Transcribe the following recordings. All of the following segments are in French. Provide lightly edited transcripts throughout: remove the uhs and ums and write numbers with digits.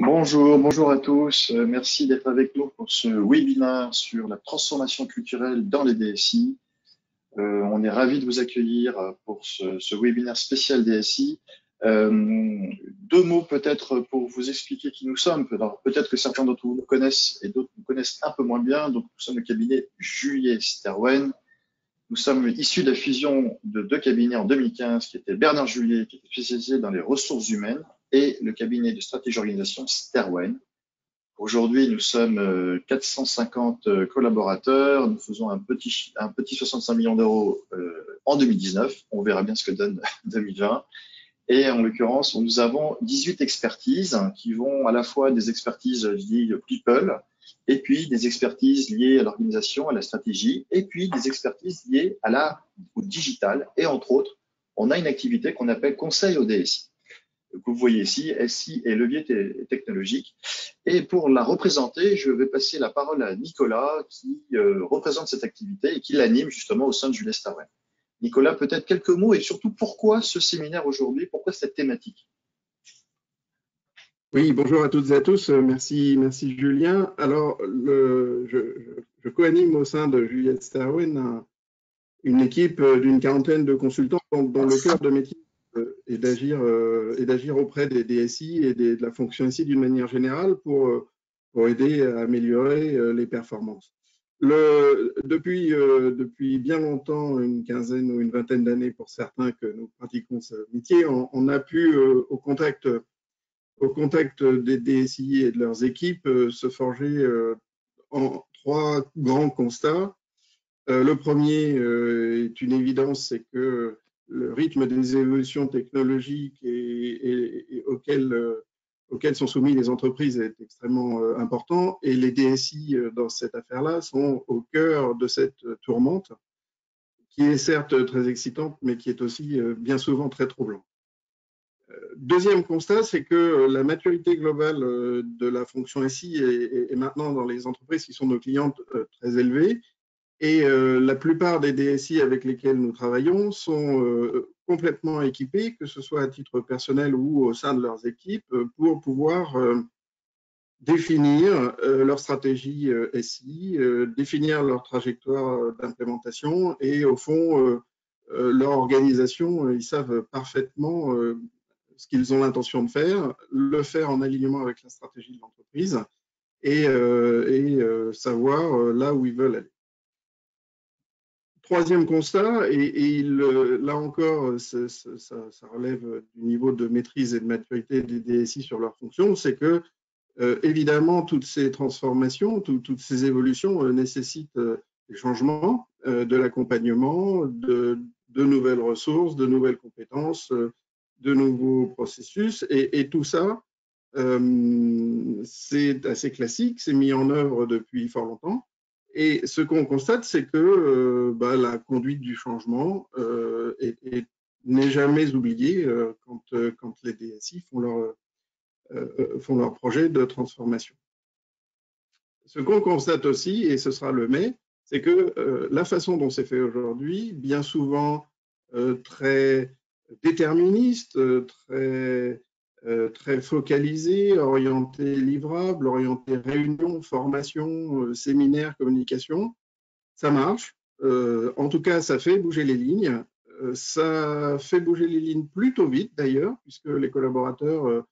Bonjour à tous. Merci d'être avec nous pour ce webinaire sur la transformation culturelle dans les DSI. On est ravis de vous accueillir pour ce webinaire spécial DSI. Deux mots peut-être pour vous expliquer qui nous sommes. Alors, peut-être que certains d'entre vous nous connaissent et d'autres nous connaissent un peu moins bien. Donc, nous sommes le cabinet Juliet Sterwen. Nous sommes issus de la fusion de deux cabinets en 2015 qui étaient Bernard Juliet, qui était spécialisé dans les ressources humaines, et le cabinet de stratégie organisation Sterwen. Aujourd'hui, nous sommes 450 collaborateurs. Nous faisons un petit 65 millions d'euros en 2019. On verra bien ce que donne 2020. Et en l'occurrence, nous avons 18 expertises qui vont à la fois des expertises liées au people, et puis des expertises liées à l'organisation, à la stratégie, et puis des expertises liées au digital. Et entre autres, on a une activité qu'on appelle conseil au DSI. Que vous voyez ici, SI et levier technologique. Et pour la représenter, je vais passer la parole à Nicolas qui représente cette activité et qui l'anime justement au sein de Juliet Sterwen. Nicolas, peut-être quelques mots et surtout pourquoi ce séminaire aujourd'hui, pourquoi cette thématique? Oui, bonjour à toutes et à tous. Merci Julien. Alors, je co-anime au sein de Juliet Sterwen une équipe d'une quarantaine de consultants dont le cœur de métier est d'agir auprès des DSI et de la fonction SI d'une manière générale pour aider à améliorer les performances. Depuis bien longtemps, une quinzaine ou une vingtaine d'années pour certains que nous pratiquons ce métier, on a pu, au contact des DSI et de leurs équipes, se forger en trois grands constats. Le premier est une évidence, c'est que le rythme des évolutions technologiques auxquelles sont soumises les entreprises est extrêmement important, et les DSI dans cette affaire-là sont au cœur de cette tourmente, qui est certes très excitante, mais qui est aussi bien souvent très troublante. Deuxième constat, c'est que la maturité globale de la fonction SI est maintenant dans les entreprises qui sont nos clientes très élevée, et la plupart des DSI avec lesquels nous travaillons sont complètement équipés, que ce soit à titre personnel ou au sein de leurs équipes, pour pouvoir définir leur stratégie SI, définir leur trajectoire d'implémentation, et au fond, leur organisation, ils savent parfaitement ce qu'ils ont l'intention de faire, le faire en alignement avec la stratégie de l'entreprise et savoir là où ils veulent aller. Troisième constat, là encore, ça relève du niveau de maîtrise et de maturité des DSI sur leur fonction, c'est que évidemment, toutes ces transformations, toutes ces évolutions nécessitent des changements, de l'accompagnement, de nouvelles ressources, de nouvelles compétences, de nouveaux processus, et tout ça, c'est assez classique, c'est mis en œuvre depuis fort longtemps. Et ce qu'on constate, c'est que la conduite du changement n'est jamais oubliée quand les DSI font leur projet de transformation. Ce qu'on constate aussi, et ce sera le mais, c'est que la façon dont c'est fait aujourd'hui, bien souvent très déterministe, très focalisé, orienté livrable, orienté réunion, formation, séminaire, communication, ça marche. En tout cas, ça fait bouger les lignes. Ça fait bouger les lignes plutôt vite d'ailleurs, puisque les collaborateurs,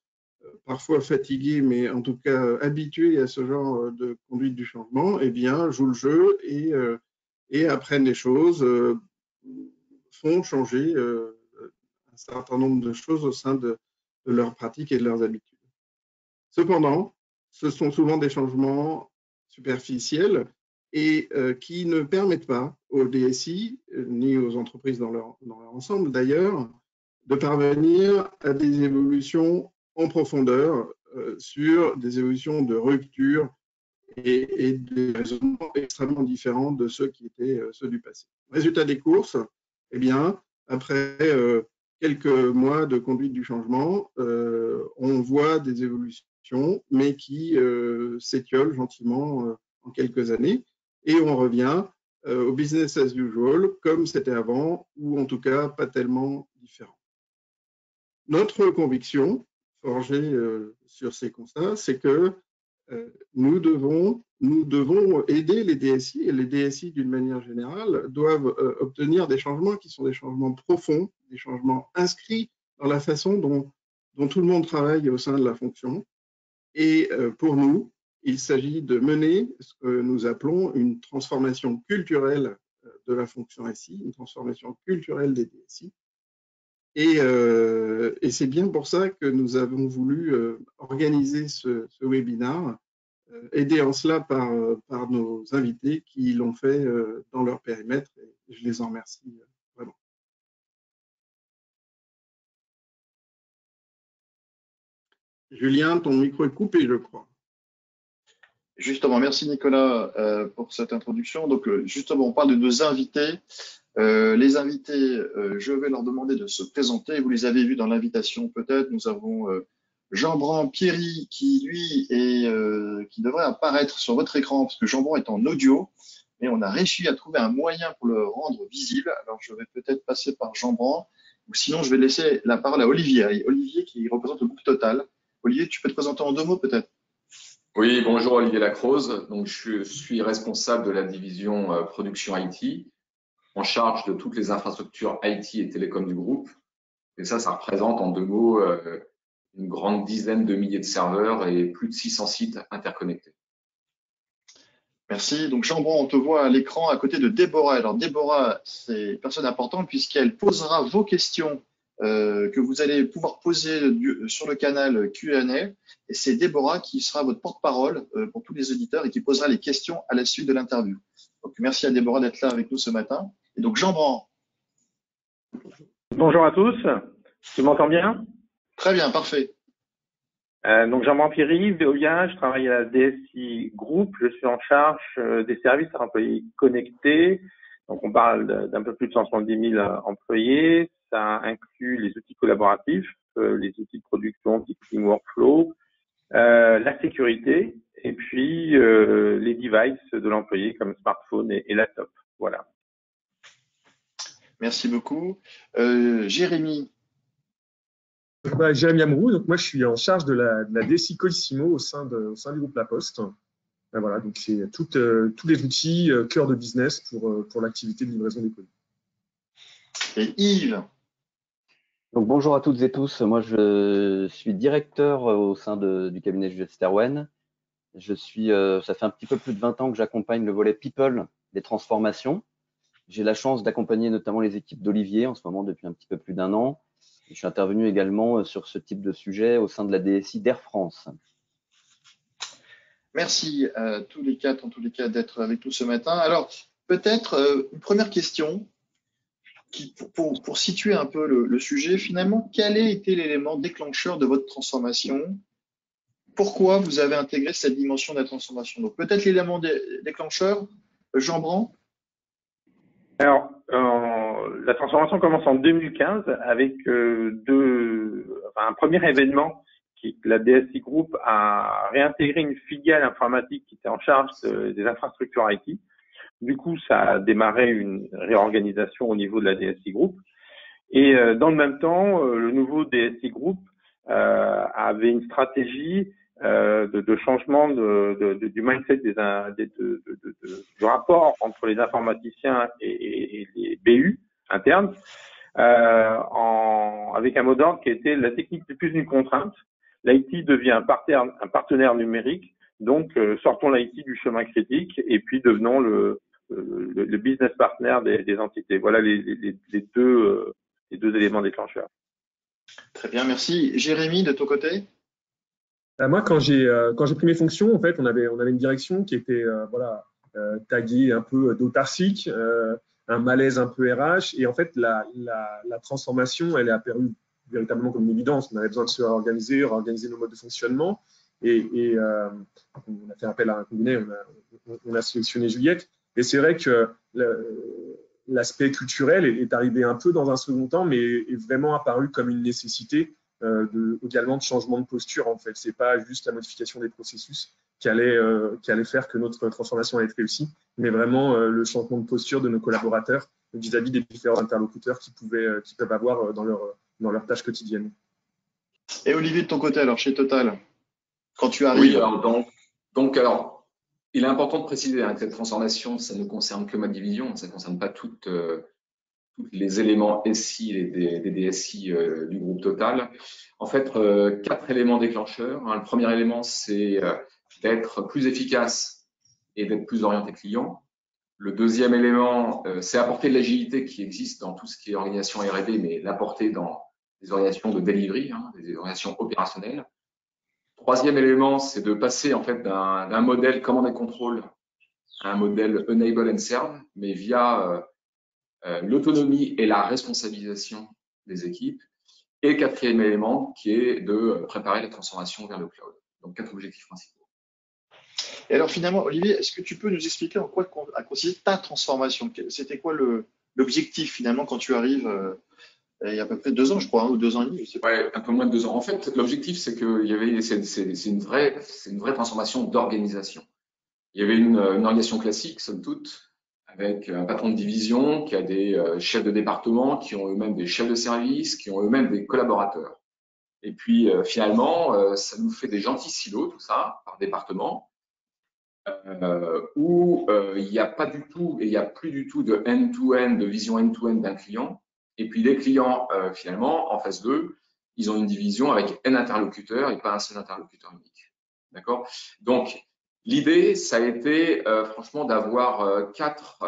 parfois fatigués, mais en tout cas habitués à ce genre de conduite du changement, eh bien, jouent le jeu et apprennent les choses, font changer un certain nombre de choses au sein de leurs pratiques et de leurs habitudes. Cependant, ce sont souvent des changements superficiels et qui ne permettent pas aux DSI, ni aux entreprises dans leur ensemble d'ailleurs, de parvenir à des évolutions en profondeur sur des évolutions de rupture et des raisonnements extrêmement différents de ceux qui étaient ceux du passé. Résultat des courses, eh bien, après quelques mois de conduite du changement, on voit des évolutions, mais qui s'étiolent gentiment en quelques années, et on revient au business as usual, comme c'était avant, ou en tout cas pas tellement différent. Notre conviction forgé sur ces constats, c'est que nous devons aider les DSI, et les DSI, d'une manière générale, doivent obtenir des changements qui sont des changements profonds, des changements inscrits dans la façon dont tout le monde travaille au sein de la fonction. Et pour nous, il s'agit de mener ce que nous appelons une transformation culturelle de la fonction SI, une transformation culturelle des DSI. Et c'est bien pour ça que nous avons voulu organiser ce webinaire, aidés en cela par nos invités qui l'ont fait dans leur périmètre, et je les en remercie vraiment. Julien, ton micro est coupé, je crois. Justement, merci Nicolas pour cette introduction. Donc, justement, on parle de nos invités. Les invités, je vais leur demander de se présenter. Vous les avez vus dans l'invitation peut-être. Nous avons Jean-Bran-Pierry qui, lui, qui devrait apparaître sur votre écran parce que Jean-Bran est en audio, mais on a réussi à trouver un moyen pour le rendre visible. Alors, je vais peut-être passer par Jean-Bran, ou sinon, je vais laisser la parole à Olivier. Olivier qui représente le groupe Total. Olivier, tu peux te présenter en 2 mots peut-être? Oui, bonjour Olivier Lacroze. Donc, je suis responsable de la division production IT, en charge de toutes les infrastructures IT et télécom du groupe. Et ça représente en 2 mots une grande dizaine de milliers de serveurs et plus de 600 sites interconnectés. Merci. Donc Jean-Bran, on te voit à l'écran à côté de Déborah. Alors Déborah, c'est une personne importante puisqu'elle posera vos questions que vous allez pouvoir poser sur le canal Q&A. Et c'est Déborah qui sera votre porte-parole pour tous les auditeurs et qui posera les questions à la suite de l'interview. Donc merci à Déborah d'être là avec nous ce matin. Et donc Jean-Bran. Bonjour à tous. Tu m'entends bien? Très bien, parfait. Donc Jean-Bran-Pierry, Veolia, je travaille à la DSI Group, je suis en charge des services à employés connectés. Donc on parle d'un peu plus de 170 000 employés. Ça inclut les outils collaboratifs, les outils de production, ticketing workflow, la sécurité et puis les devices de l'employé comme smartphone et laptop. Voilà. Merci beaucoup. Jérémy. Jérémy Amrou, donc moi je suis en charge de la DSI Colissimo au sein du groupe La Poste. Ben voilà, donc c'est tous les outils cœur de business pour l'activité de livraison des colis. Et Yves. Donc bonjour à toutes et tous, moi je suis directeur au sein du cabinet Juliette Sterwen. Ça fait un petit peu plus de 20 ans que j'accompagne le volet People des transformations. J'ai la chance d'accompagner notamment les équipes d'Olivier en ce moment depuis un petit peu plus d'1 an. Je suis intervenu également sur ce type de sujet au sein de la DSI d'Air France. Merci à tous les 4 en tous les cas d'être avec nous ce matin. Alors peut-être une première question pour situer un peu le sujet. Finalement, quel a été l'élément déclencheur de votre transformation? Pourquoi vous avez intégré cette dimension de la transformation? Donc peut-être l'élément déclencheur, Jean-Bran? Alors, la transformation commence en 2015 avec un premier événement la DSI Group a réintégré une filiale informatique qui était en charge des infrastructures IT. Du coup, ça a démarré une réorganisation au niveau de la DSI Group. Et dans le même temps, le nouveau DSI Group avait une stratégie de changement du mindset du rapport entre les informaticiens et les BU internes, avec un mot d'ordre qui était la technique n'est plus une contrainte. L'IT devient un partenaire numérique, donc sortons l'IT du chemin critique et puis devenons le business partner des entités. Voilà les deux éléments déclencheurs. Très bien, merci. Jérémy, de ton côté? Moi, quand j'ai pris mes fonctions, en fait, on avait une direction qui était taguée un peu d'autarcique, un malaise un peu RH, et en fait, la transformation, elle est apparue véritablement comme une évidence. On avait besoin de se réorganiser nos modes de fonctionnement, et on a fait appel à un cabinet, on a sélectionné Juliette, et c'est vrai que l'aspect culturel est arrivé un peu dans un second temps, mais est vraiment apparu comme une nécessité également de changement de posture. En fait, c'est pas juste la modification des processus qui allait faire que notre transformation allait être réussie, mais vraiment le changement de posture de nos collaborateurs vis-à-vis des différents interlocuteurs qu'ils peuvent avoir dans leur tâche quotidienne. Et Olivier, de ton côté, alors chez Total, quand tu Oui, arrives, alors alors, il est important de préciser que cette transformation, ça ne concerne que ma division, ça ne concerne pas tous les éléments SI et des DSI du groupe Total. En fait, 4 éléments déclencheurs. Le premier élément, c'est d'être plus efficace et d'être plus orienté client. Le deuxième élément, c'est apporter de l'agilité qui existe dans tout ce qui est organisation R&D, mais l'apporter dans des organisations de delivery, des organisations opérationnelles. Troisième élément, c'est de passer en fait d'un modèle command and control à un modèle enable and serve, mais via l'autonomie et la responsabilisation des équipes. Et le quatrième élément qui est de préparer la transformation vers le cloud. Donc, 4 objectifs principaux. et alors finalement, Olivier, est-ce que tu peux nous expliquer en quoi a consisté ta transformation? C'était quoi l'objectif finalement quand tu arrives il y a à peu près 2 ans, je crois, ou 2 ans et demi, je sais pas. Ouais, un peu moins de 2 ans. En fait, l'objectif, c'est c'est une vraie transformation d'organisation. Il y avait une organisation classique, somme toute, avec un patron de division qui a des chefs de département, qui ont eux-mêmes des chefs de service, qui ont eux-mêmes des collaborateurs. Et puis finalement, ça nous fait des gentils silos, tout ça, par département, où il n'y a pas du tout et il n'y a plus du tout de end-to-end, de vision end-to-end d'un client. Et puis les clients, finalement, en phase 2, ils ont une division avec un interlocuteur et pas un seul interlocuteur unique. D'accord? Donc, l'idée, ça a été franchement d'avoir quatre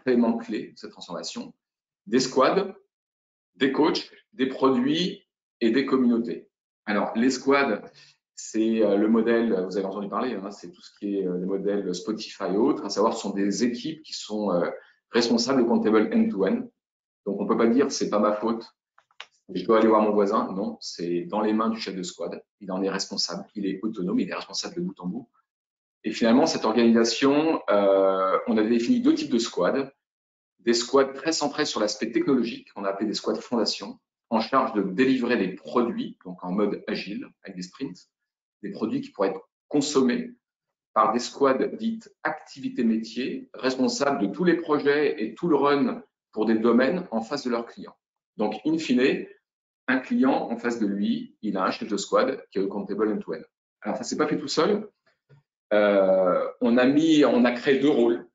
éléments clés de cette transformation. Des squads, des coachs, des produits et des communautés. Alors, les squads, c'est le modèle, vous avez entendu parler, c'est tout ce qui est le modèle Spotify et autres, à savoir ce sont des équipes qui sont responsables comptable end-to-end. Donc, on ne peut pas dire c'est pas ma faute, je dois aller voir mon voisin. Non, c'est dans les mains du chef de squad. Il en est responsable, il est autonome, il est responsable de bout en bout. Et finalement, cette organisation, on a défini 2 types de squads. Des squads très centrés sur l'aspect technologique, qu'on a appelé des squads fondation, en charge de délivrer des produits, donc en mode agile, avec des sprints, des produits qui pourraient être consommés par des squads dites activités métiers, responsables de tous les projets et tout le run pour des domaines en face de leurs clients. Donc, in fine, un client en face de lui, il a un chef de squad qui est accountable end-to-end. Alors, ça ne s'est pas fait tout seul. On a créé 2 rôles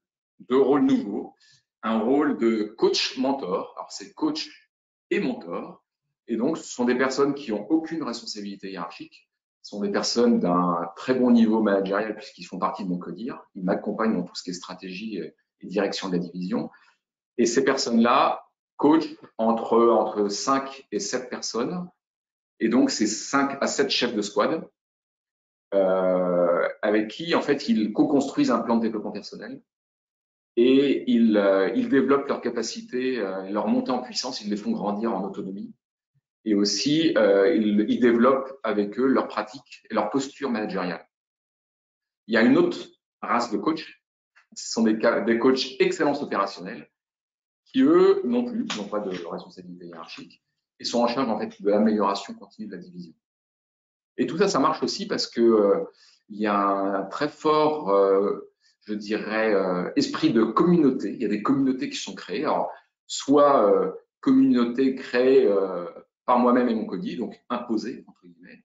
nouveaux. Un rôle de coach-mentor. Alors, c'est coach et mentor. Et donc, ce sont des personnes qui n'ont aucune responsabilité hiérarchique. Ce sont des personnes d'un très bon niveau managérial puisqu'ils font partie de mon codir. Ils m'accompagnent dans tout ce qui est stratégie et direction de la division. Et ces personnes-là coachent entre 5 et 7 personnes. Et donc, c'est 5 à 7 chefs de squad avec qui, en fait, ils co-construisent un plan de développement personnel. Et ils développent leurs capacités, leur montée en puissance, ils les font grandir en autonomie. Et aussi, ils développent avec eux leurs pratiques et leur posture managériale. Il y a une autre race de coachs, ce sont des coachs excellence opérationnelle, qui eux non plus, n'ont pas de responsabilité hiérarchique, et sont en charge en fait de l'amélioration continue de la division. Et tout ça, ça marche aussi parce que il y a un très fort je dirais, esprit de communauté. Il y a des communautés qui sont créées. Alors, soit communautés créées par moi-même et mon codir, donc imposées, entre guillemets,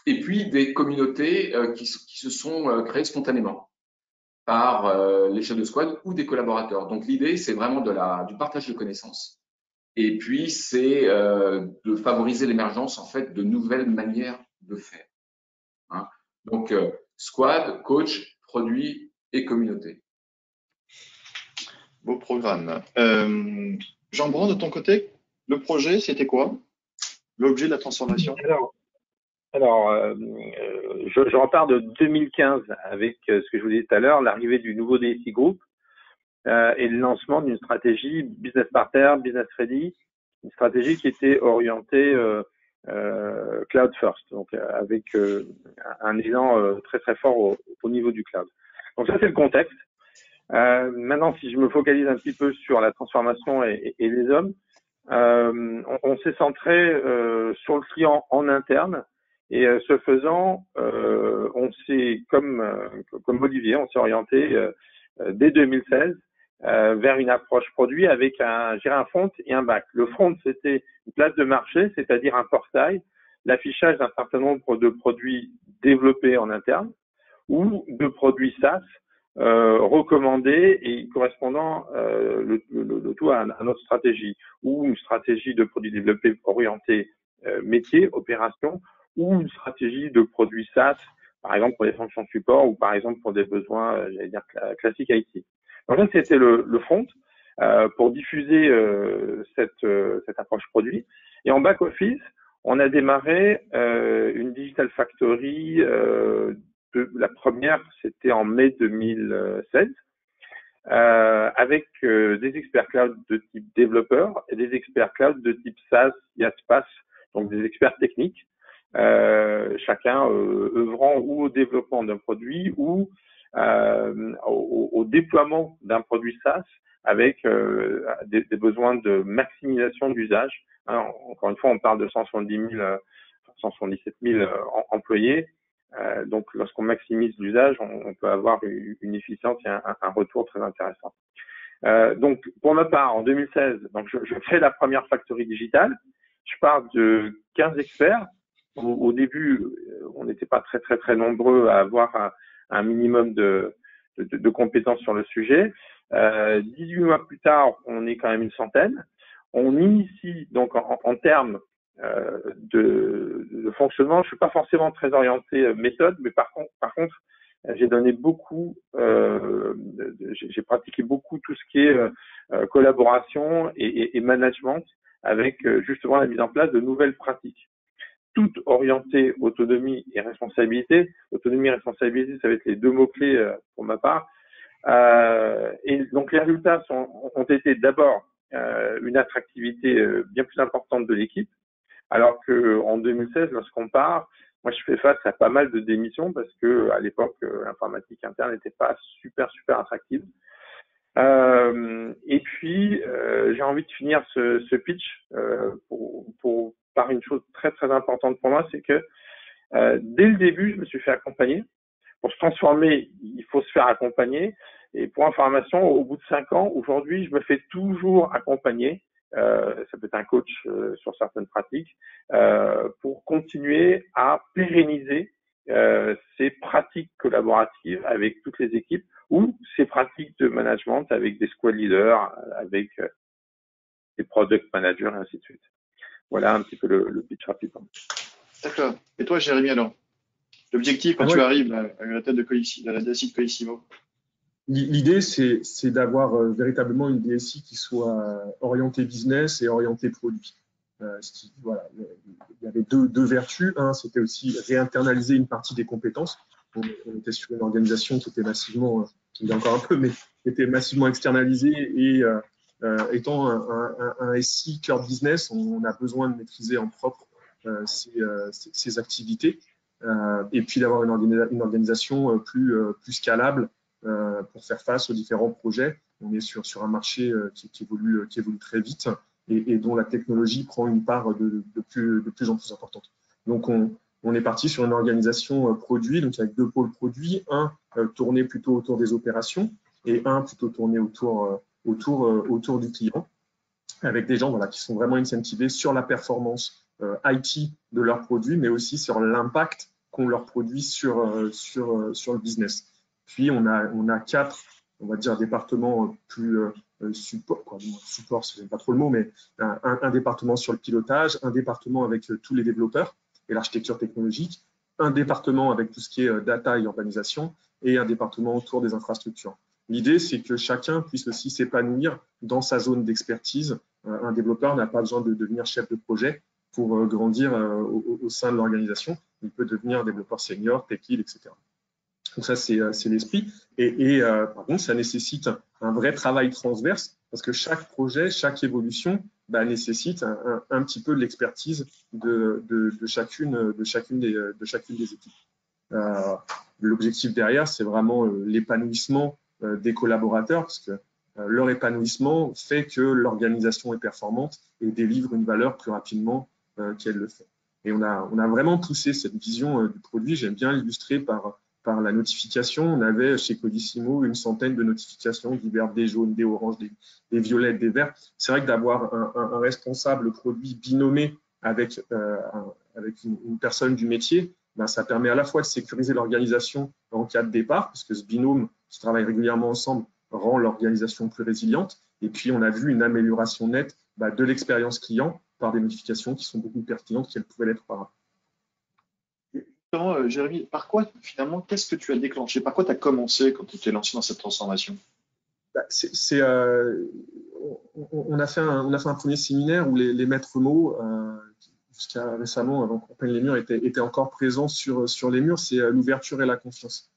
et puis des communautés qui se sont créées spontanément par les chefs de squad ou des collaborateurs. Donc, l'idée, c'est vraiment du partage de connaissances. Et puis, c'est de favoriser l'émergence, en fait, de nouvelles manières de faire. Donc, squad, coach, produit et communauté. Beau programme. Jean-Brand, de ton côté, le projet, c'était quoi? L'objet de la transformation? Alors, je repars de 2015 avec ce que je vous disais tout à l'heure, l'arrivée du nouveau DSI Group et le lancement d'une stratégie business partner, business ready, une stratégie qui était orientée cloud first, donc avec un élan très très fort au niveau du cloud. Donc ça c'est le contexte. Maintenant, si je me focalise un petit peu sur la transformation et les hommes, on s'est centré sur le client en interne et ce faisant, on s'est comme Olivier, on s'est orienté dès 2016 vers une approche produit avec un front et un back. Le front, c'était une place de marché, c'est-à-dire un portail l'affichage d'un certain nombre de produits développés en interne ou de produits SaaS recommandés et correspondant le tout à notre stratégie, ou une stratégie de produits développés orientés métier, opération, ou une stratégie de produits SaaS, par exemple pour des fonctions support ou par exemple pour des besoins, j'allais dire, classiques IT. Donc là, c'était le front pour diffuser cette approche produit. Et en back-office, on a démarré une Digital Factory. La première, c'était en mai 2016, avec des experts cloud de type développeur et des experts cloud de type SaaS, IaaS, donc des experts techniques, chacun œuvrant ou au développement d'un produit ou au déploiement d'un produit SaaS avec des besoins de maximisation d'usage. Encore une fois, on parle de 177 000 employés. Donc, lorsqu'on maximise l'usage, on peut avoir une efficience et un retour très intéressant. Donc, pour ma part, en 2016, donc je fais la première factory digitale. Je pars de 15 experts. Au début, on n'était pas très nombreux à avoir un minimum de compétences sur le sujet. 18 mois plus tard, on est quand même une centaine. On initie donc en termes de fonctionnement. Je suis pas forcément très orienté méthode, mais par contre, j'ai donné beaucoup, j'ai pratiqué beaucoup tout ce qui est collaboration et management, avec justement la mise en place de nouvelles pratiques, toutes orientées autonomie et responsabilité. Autonomie et responsabilité, ça va être les deux mots-clés pour ma part. Et donc les résultats ont été d'abord une attractivité bien plus importante de l'équipe, alors qu'en 2016, lorsqu'on part, moi je fais face à pas mal de démissions parce que à l'époque l'informatique interne n'était pas super attractive. Et puis j'ai envie de finir ce pitch par une chose très importante pour moi, c'est que dès le début, je me suis fait accompagner. Pour se transformer, il faut se faire accompagner. Et pour information, au bout de 5 ans, aujourd'hui, je me fais toujours accompagner. Ça peut être un coach sur certaines pratiques pour continuer à pérenniser ces pratiques collaboratives avec toutes les équipes ou ces pratiques de management avec des squad leaders, avec des product managers et ainsi de suite. Voilà un petit peu le pitch rapide. D'accord. Et toi, Jérémy, alors, l'objectif quand tu arrives à la tête de la DSI de Colissimo? L'idée, c'est d'avoir véritablement une DSI qui soit orientée business et orientée produit. Voilà, il y avait deux vertus. Un, c'était aussi réinternaliser une partie des compétences. On était sur une organisation qui était massivement, qui l'est encore un peu, mais qui était massivement externalisée et étant un SI cœur business, on a besoin de maîtriser en propre ces activités et puis d'avoir une organisation plus scalable pour faire face aux différents projets. On est sur un marché qui évolue très vite et dont la technologie prend une part de plus en plus importante. Donc, on est parti sur une organisation produit, donc avec 2 pôles produits, un tourné plutôt autour des opérations et un plutôt tourné autour du client, avec des gens qui sont vraiment incentivés sur la performance IT de leurs produits, mais aussi sur l'impact qu'ont leurs produits sur le business. Puis, on a 4, on va dire, départements plus support, si je n'aime pas trop le mot, mais un département sur le pilotage, un département avec tous les développeurs et l'architecture technologique, un département avec tout ce qui est data et urbanisation et un département autour des infrastructures. L'idée, c'est que chacun puisse aussi s'épanouir dans sa zone d'expertise. Un développeur n'a pas besoin de devenir chef de projet pour grandir au sein de l'organisation. Il peut devenir développeur senior, tech lead, etc. Donc ça, c'est l'esprit. Et par contre, ça nécessite un vrai travail transverse parce que chaque projet, chaque évolution nécessite un petit peu de l'expertise de chacune des équipes. L'objectif derrière, c'est vraiment l'épanouissement des collaborateurs parce que leur épanouissement fait que l'organisation est performante et délivre une valeur plus rapidement qu'elle le fait. Et on a vraiment poussé cette vision du produit. J'aime bien l'illustrer par la notification. On avait chez Colissimo une centaine de notifications, des verts, des jaunes, des oranges, des violettes, des verts. C'est vrai que d'avoir un responsable produit binommé avec avec une personne du métier, ben, ça permet à la fois de sécuriser l'organisation en cas de départ, parce que ce binôme qui travaille régulièrement ensemble rend l'organisation plus résiliente. Et puis, on a vu une amélioration nette de l'expérience client par des modifications qui sont beaucoup plus pertinentes qu'elles pouvaient l'être par Justement, Jérémy, par quoi, finalement, qu'est-ce que tu as déclenché? Par quoi tu as commencé quand tu t'es lancé dans cette transformation? On a fait un premier séminaire où les maîtres mots, jusqu'à récemment, avant qu'on peigne les murs, étaient encore présents sur les murs. C'est l'ouverture et la confiance.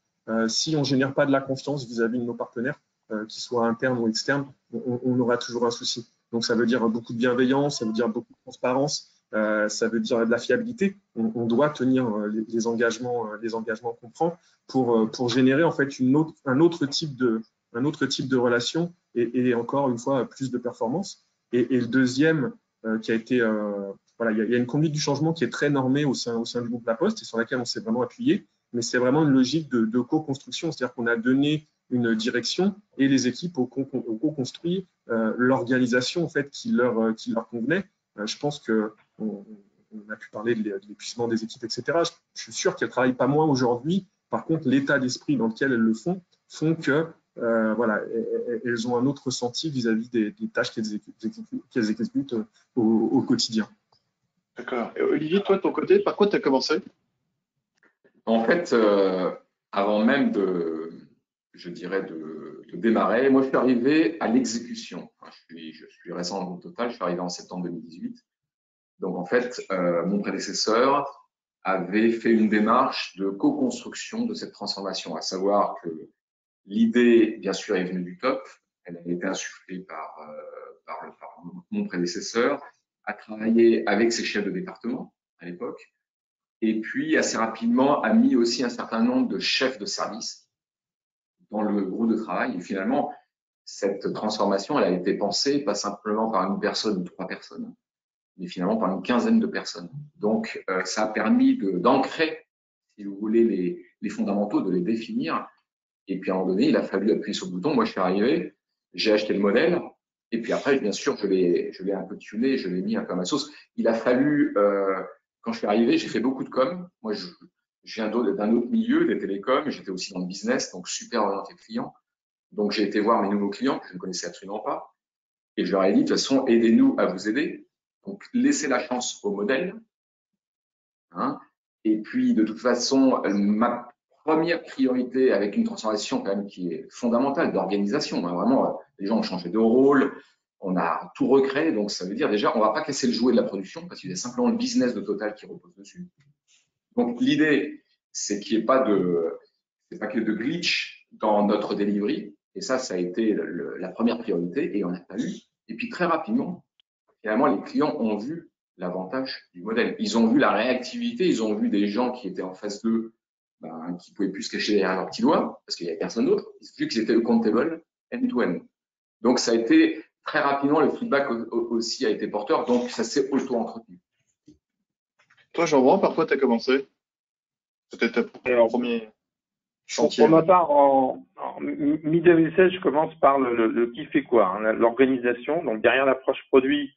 Si on ne génère pas de la confiance vis-à-vis de nos partenaires, qu'ils soient internes ou externes, on aura toujours un souci. Donc, ça veut dire beaucoup de bienveillance, ça veut dire beaucoup de transparence, ça veut dire de la fiabilité. On doit tenir les engagements qu'on prend pour générer en fait un autre type de relation et encore une fois plus de performance. Et le deuxième qui a été voilà, il y a une conduite du changement qui est très normée au sein du groupe La Poste et sur laquelle on s'est vraiment appuyé, mais c'est vraiment une logique de co-construction, c'est-à-dire qu'on a donné une direction et les équipes ont co-construit l'organisation en fait qui leur convenait. Je pense que on a pu parler de l'épuisement des équipes, etc. Je suis sûr qu'elles ne travaillent pas moins aujourd'hui. Par contre, l'état d'esprit dans lequel elles le font que voilà, elles ont un autre ressenti vis-à-vis des tâches qu'elles exécutent au quotidien. D'accord. Et Olivier, toi, de ton côté, par quoi tu as commencé? En fait, avant même de démarrer, moi, je suis arrivé à l'exécution. Enfin, je suis récent dans le Total, je suis arrivé en septembre 2018. Donc, en fait, mon prédécesseur avait fait une démarche de co-construction de cette transformation, à savoir que l'idée, bien sûr, est venue du top. Elle a été insufflée par mon prédécesseur, a travaillé avec ses chefs de département à l'époque, et puis assez rapidement a mis aussi un certain nombre de chefs de service dans le groupe de travail. Et finalement, cette transformation, elle a été pensée pas simplement par une personne ou 3 personnes, mais finalement par une quinzaine de personnes. Donc, ça a permis d'ancrer, si vous voulez, les fondamentaux, de les définir. Et puis à un moment donné, il a fallu appuyer sur le bouton. Moi, je suis arrivé, j'ai acheté le modèle, et puis après, bien sûr, je l'ai un peu tuné, je l'ai mis un peu à ma sauce. Il a fallu, quand je suis arrivé, j'ai fait beaucoup de com. Moi, je viens d'un autre milieu, des télécoms, j'étais aussi dans le business, donc super orienté client. Donc j'ai été voir mes nouveaux clients que je ne connaissais absolument pas, et je leur ai dit, de toute façon, aidez-nous à vous aider. Donc laissez la chance au modèle. Hein. Et puis, de toute façon, ma première priorité avec une transformation quand même qui est fondamentale d'organisation. Hein, vraiment, les gens ont changé de rôle, on a tout recréé. Donc, ça veut dire déjà, on ne va pas casser le jouet de la production parce qu'il y a simplement le business de Total qui repose dessus. Donc, l'idée, c'est qu'il n'y ait pas de glitch dans notre delivery. Et ça a été la première priorité et on n'a pas eu. Et puis, très rapidement, finalement, les clients ont vu l'avantage du modèle. Ils ont vu la réactivité, ils ont vu des gens qui étaient en face d'eux, qui ne pouvaient plus se cacher derrière leur petit doigt, parce qu'il n'y avait personne d'autre. Ils ont vu qu'ils étaient accountable end-to-end. Donc, ça a été très rapidement, le feedback aussi a été porteur, donc ça s'est auto-entretenu. Toi, Jean-Brand, par quoi tu as commencé? Peut-être ton premier chantier. Pour ma part, en mi-2016, je commence par le qui fait quoi, hein, l'organisation. Donc, derrière l'approche produit,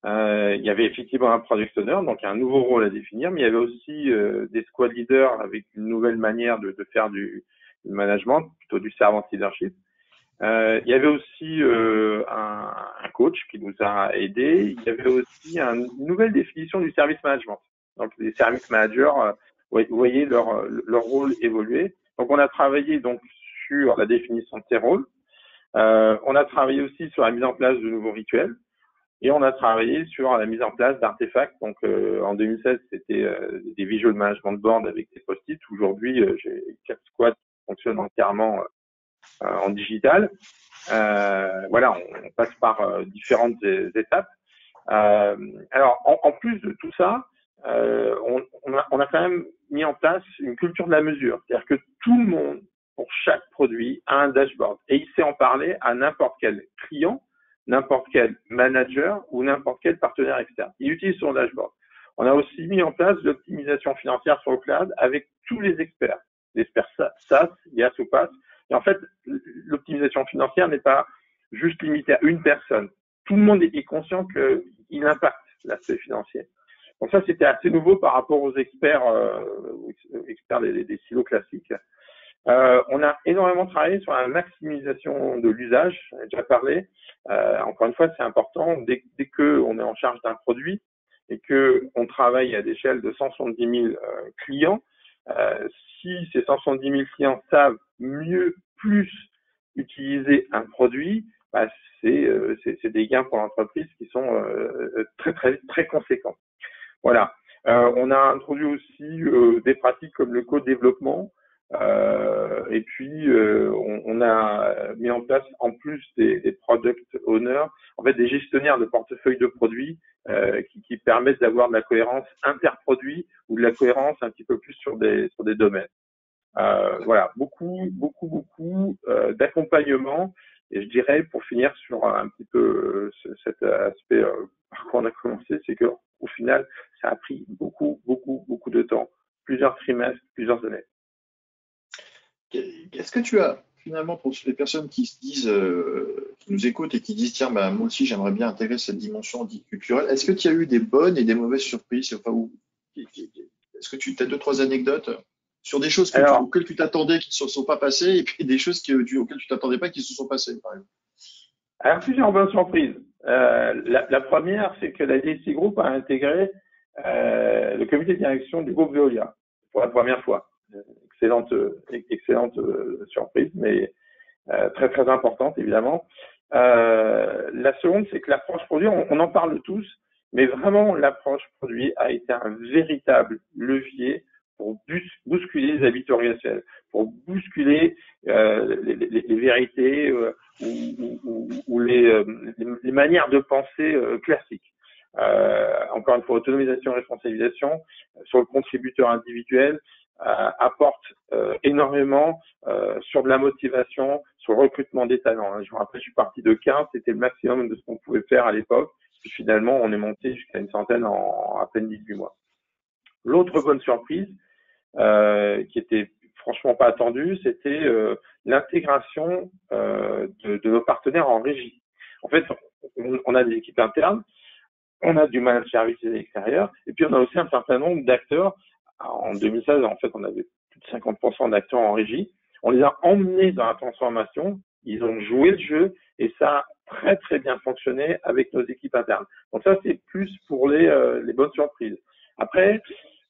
il y avait effectivement un product owner, donc un nouveau rôle à définir, mais il y avait aussi des squad leaders avec une nouvelle manière de faire du management, plutôt du servant leadership. Il y avait aussi un coach qui nous a aidés. Il y avait aussi une nouvelle définition du service management. Donc les service managers, vous voyez leur rôle évoluer. Donc on a travaillé donc sur la définition de ces rôles. On a travaillé aussi sur la mise en place de nouveaux rituels. Et on a travaillé sur la mise en place d'artefacts. Donc, en 2016, c'était des visual management board avec des post-it. Aujourd'hui, j'ai 4 squads qui fonctionnent entièrement en digital. Voilà, on passe par différentes étapes. Alors, en plus de tout ça, on a quand même mis en place une culture de la mesure. C'est-à-dire que tout le monde, pour chaque produit, a un dashboard. Et il sait en parler à n'importe quel client, n'importe quel manager ou n'importe quel partenaire externe. Il utilise son dashboard. On a aussi mis en place l'optimisation financière sur le cloud avec tous les experts SaaS, IaaS ou PaaS. Et en fait, l'optimisation financière n'est pas juste limitée à une personne. Tout le monde est conscient qu'il impacte l'aspect financier. Donc ça, c'était assez nouveau par rapport aux experts, des silos classiques. On a énormément travaillé sur la maximisation de l'usage, j'en ai déjà parlé. Encore une fois, c'est important, dès qu'on est en charge d'un produit et qu'on travaille à l'échelle de 170 000 clients, si ces 170 000 clients savent plus utiliser un produit, bah, c'est des gains pour l'entreprise qui sont très conséquents. Voilà. On a introduit aussi des pratiques comme le co-développement. Et puis on a mis en place, en plus des product owners, en fait des gestionnaires de portefeuille de produits qui permettent d'avoir de la cohérence interproduit ou de la cohérence un petit peu plus sur des domaines. Voilà, beaucoup d'accompagnement. Et je dirais, pour finir sur un petit peu cet aspect par quoi on a commencé, c'est que au final, ça a pris beaucoup de temps, plusieurs trimestres, plusieurs années. Est-ce que tu as, finalement, pour les personnes qui se disent, qui nous écoutent et qui disent, tiens, bah, moi aussi, j'aimerais bien intégrer cette dimension dite culturelle, est-ce que tu as eu des bonnes et des mauvaises surprises? Enfin, est-ce que tu as 2-3 anecdotes sur des choses auxquelles tu t'attendais qui ne se sont pas passées et puis des choses auxquelles tu t'attendais pas qui se sont passées, par exemple? Alors, plusieurs bonnes surprises. La première, c'est que la DSI Group a intégré le comité de direction du groupe Veolia pour la première fois. Excellente surprise, mais très importante, évidemment. La seconde, c'est que l'approche produit, on en parle tous, mais vraiment, l'approche produit a été un véritable levier pour bousculer les habitudes organisationnelles, pour bousculer les vérités ou les manières de penser classiques. Encore une fois, autonomisation, responsabilisation sur le contributeur individuel apporte énormément sur de la motivation, sur le recrutement des talents. Je me rappelle, je suis parti de 15, c'était le maximum de ce qu'on pouvait faire à l'époque. Puis finalement, on est monté jusqu'à une centaine en à peine 18 mois. L'autre bonne surprise, qui était franchement pas attendue, c'était l'intégration de nos partenaires en régie. En fait, on a des équipes internes, on a du managed service extérieur, et puis on a aussi un certain nombre d'acteurs. En 2016, en fait, on avait plus de 50% d'acteurs en régie. On les a emmenés dans la transformation, ils ont joué le jeu, et ça a très bien fonctionné avec nos équipes internes. Donc ça, c'est plus pour les bonnes surprises. Après,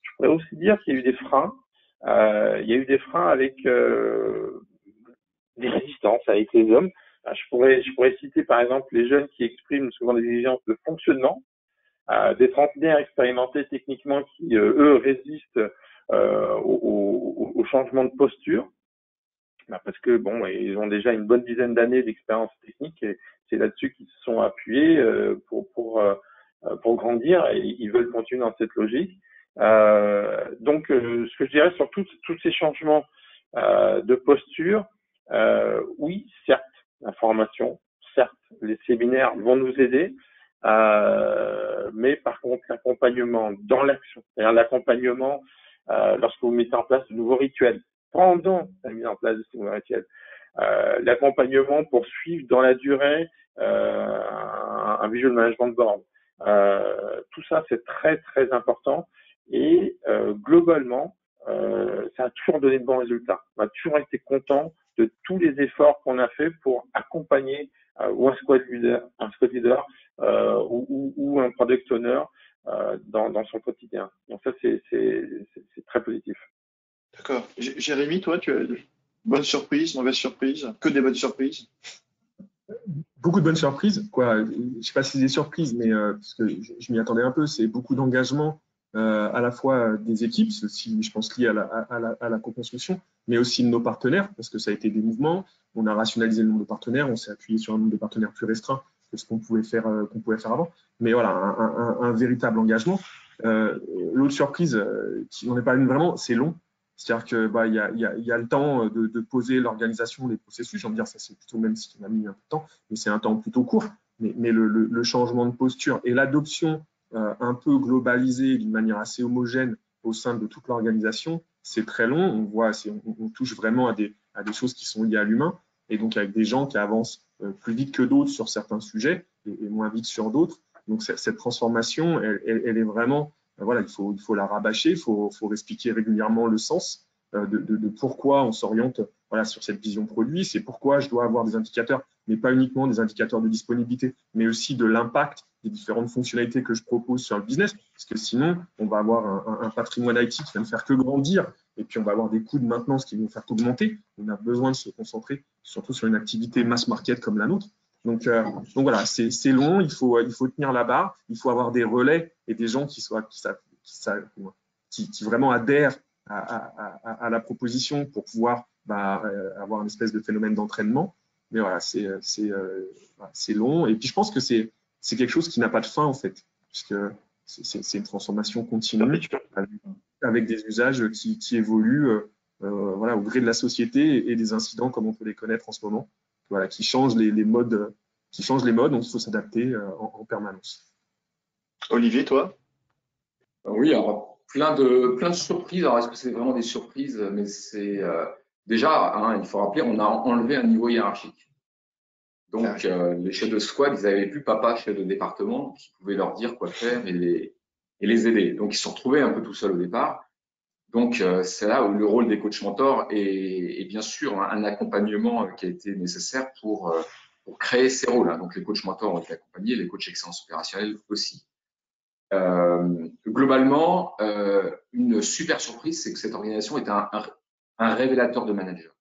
je pourrais aussi dire qu'il y a eu des freins. Il y a eu des freins avec des résistances avec les hommes. Je pourrais citer par exemple les jeunes qui expriment souvent des exigences de fonctionnement, des trentenaires expérimentés techniquement qui, eux, résistent au changement de posture, parce que bon, ils ont déjà une bonne dizaine d'années d'expérience technique et c'est là-dessus qu'ils se sont appuyés pour grandir et ils veulent continuer dans cette logique. Donc, ce que je dirais sur tous ces changements de posture, oui, certes, la formation, certes, les séminaires vont nous aider, mais par contre, l'accompagnement dans l'action, c'est-à-dire l'accompagnement lorsque vous mettez en place de nouveaux rituels, pendant la mise en place de ces nouveaux rituels, l'accompagnement pour suivre dans la durée un visual management board. Tout ça, c'est très important et globalement, ça a toujours donné de bons résultats. On a toujours été content de tous les efforts qu'on a fait pour accompagner ou un squad leader ou un product owner dans son quotidien. Donc ça, c'est très positif. D'accord. Jérémy, toi, tu as de bonnes surprises, mauvaises surprises, que des bonnes surprises? Beaucoup de bonnes surprises, quoi. Je ne sais pas si c'est des surprises, mais parce que je m'y attendais un peu, c'est beaucoup d'engagement à la fois des équipes, ceci, je pense, lié à la co-construction, mais aussi de nos partenaires, parce que ça a été des mouvements. On a rationalisé le nombre de partenaires, on s'est appuyé sur un nombre de partenaires plus restreint que ce qu'on pouvait faire avant. Mais voilà, un véritable engagement. L'autre surprise, qui n'en est pas une vraiment, c'est long. C'est-à-dire que il y a le temps de poser l'organisation des processus. J'ai envie de dire, ça c'est plutôt, même si on a mis un peu de temps, mais c'est un temps plutôt court. Mais le changement de posture et l'adoption un peu globalisée d'une manière assez homogène au sein de toute l'organisation, c'est très long. On voit, on touche vraiment à des choses qui sont liées à l'humain, et donc avec des gens qui avancent plus vite que d'autres sur certains sujets et moins vite sur d'autres. Donc cette transformation, elle est vraiment voilà, il faut la rabâcher, il faut expliquer régulièrement le sens de pourquoi on s'oriente voilà, sur cette vision produit. C'est pourquoi je dois avoir des indicateurs, mais pas uniquement des indicateurs de disponibilité, mais aussi de l'impact des différentes fonctionnalités que je propose sur le business, parce que sinon, on va avoir un patrimoine IT qui va ne faire que grandir, et puis on va avoir des coûts de maintenance qui vont faire qu'augmenter. On a besoin de se concentrer surtout sur une activité mass market comme la nôtre. Donc voilà, c'est long, il faut tenir la barre, il faut avoir des relais et des gens qui vraiment adhèrent à la proposition pour pouvoir avoir une espèce de phénomène d'entraînement. Mais voilà, c'est long. Et puis je pense que c'est quelque chose qui n'a pas de fin en fait, puisque c'est une transformation continue avec des usages qui évoluent voilà, au gré de la société et des incidents comme on peut les connaître en ce moment, voilà, qui changent les modes, donc il faut s'adapter en permanence. Olivier, toi? Oui, alors plein de surprises. Alors est-ce que c'est vraiment des surprises? Mais c'est déjà, hein, il faut rappeler, on a enlevé un niveau hiérarchique. Donc les chefs de squad, ils n'avaient plus papa chef de département qui pouvait leur dire quoi faire et les aider. Donc ils se sont retrouvés un peu tout seuls au départ. Donc c'est là où le rôle des coachs mentors est bien sûr un accompagnement qui a été nécessaire pour créer ces rôles. Donc les coachs mentors ont été accompagnés, les coachs excellence opérationnelle aussi. Globalement, une super surprise, c'est que cette organisation est un révélateur de manager.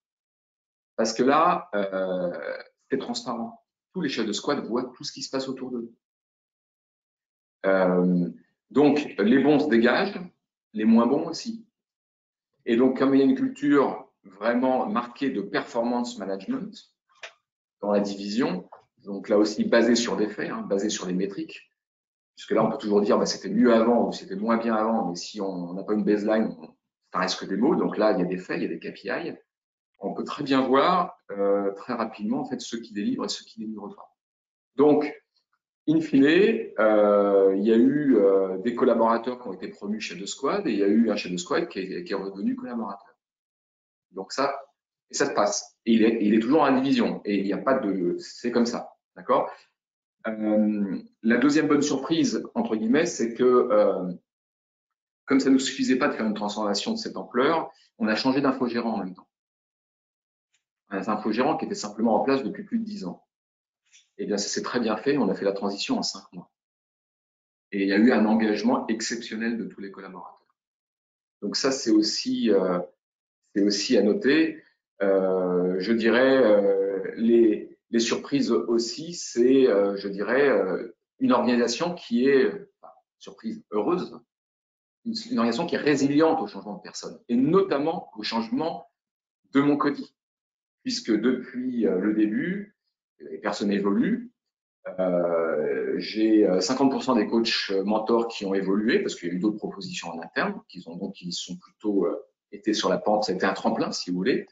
Parce que là, c'est transparent. Tous les chefs de squad voient tout ce qui se passe autour d'eux. Donc, les bons se dégagent, les moins bons aussi. Et donc, comme il y a une culture vraiment marquée de performance management dans la division, donc là aussi basée sur des faits, hein, basée sur des métriques, puisque là, on peut toujours dire c'était mieux avant ou c'était moins bien avant, mais si on n'a pas une baseline, ça reste que des mots. Donc là, il y a des faits, il y a des KPI. On peut très bien voir très rapidement en fait ceux qui délivrent et ceux qui ne délivrent pas. Donc, in fine, il y a eu des collaborateurs qui ont été promus chef de squad et il y a eu un chef de squad qui est redevenu collaborateur. Donc ça se passe. Et il est toujours en division et il n'y a pas de, c'est comme ça, d'accord. La deuxième bonne surprise entre guillemets, c'est que comme ça ne nous suffisait pas de faire une transformation de cette ampleur, on a changé d'infogérant en même temps. Un infogérant qui était simplement en place depuis plus de 10 ans. Eh bien, ça s'est très bien fait. On a fait la transition en 5 mois. Et il y a eu un engagement exceptionnel de tous les collaborateurs. Donc ça, c'est aussi à noter. Je dirais, les surprises aussi, c'est, je dirais, une organisation qui est, surprise heureuse, une organisation qui est résiliente au changement de personnes, et notamment au changement de mon quotidien. Puisque depuis le début, les personnes évoluent. J'ai 50% des coachs mentors qui ont évolué parce qu'il y a eu d'autres propositions en interne, qui sont plutôt été sur la pente, ça a été un tremplin si vous voulez.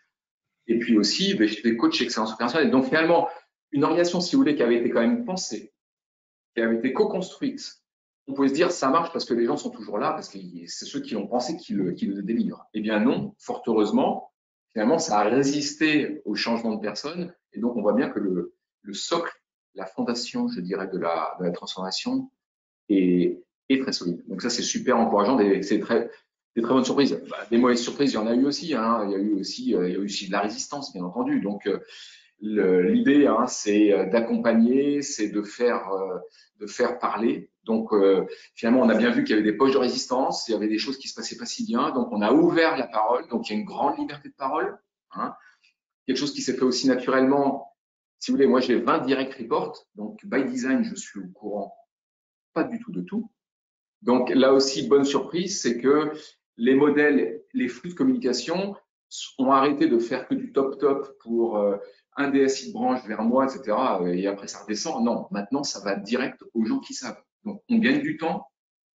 Et puis aussi des coachs excellence opérationnelle. Donc finalement, une organisation si vous voulez qui avait été quand même pensée, qui avait été co-construite, on pouvait se dire ça marche parce que les gens sont toujours là, parce que c'est ceux qui l'ont pensé qui le délivrent. Eh bien non, fort heureusement, finalement ça a résisté au changement de personnes et donc on voit bien que le socle, la fondation, je dirais, de la transformation est très solide. Donc ça, c'est super encourageant. C'est très bonnes surprises. Des mauvaises surprises, il y en a eu aussi. Hein. Il y a eu aussi de la résistance, bien entendu. Donc l'idée, hein, c'est d'accompagner, c'est de faire parler. Donc finalement, on a bien vu qu'il y avait des poches de résistance, il y avait des choses qui se passaient pas si bien. Donc on a ouvert la parole. Donc il y a une grande liberté de parole. Hein. Quelque chose qui s'est fait aussi naturellement. Si vous voulez, moi j'ai 20 direct reports, donc by design, je suis au courant pas du tout de tout. Donc là aussi, bonne surprise, c'est que les modèles, les flux de communication ont arrêté de faire que du top pour un DSI de branche vers moi, etc. Et après ça redescend. Non, maintenant ça va direct aux gens qui savent. Donc on gagne du temps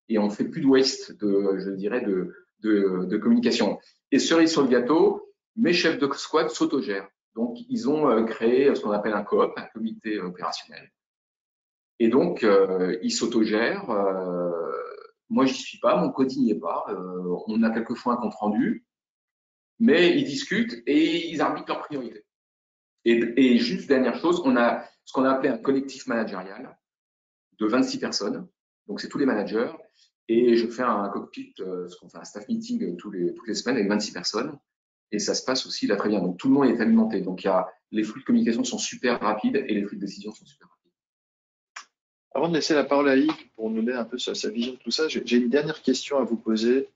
et on fait plus de waste je dirais, de communication. Et cerise sur le gâteau, mes chefs de squad s'autogèrent. Donc, ils ont créé ce qu'on appelle un coop, un comité opérationnel. Et donc, ils s'autogèrent. Moi, j'y suis pas, mon code n'y est pas. On a quelquefois un compte rendu, mais ils discutent et ils arbitrent leurs priorités. Et juste dernière chose, on a ce qu'on a appelé un collectif managérial de 26 personnes. Donc, c'est tous les managers. Et je fais un cockpit, ce qu'on fait un staff meeting toutes les semaines avec 26 personnes. Et ça se passe aussi là très bien. Donc tout le monde est alimenté. Donc les flux de communication sont super rapides et les flux de décision sont super rapides. Avant de laisser la parole à Yves pour nous donner un peu sa vision de tout ça, j'ai une dernière question à vous poser.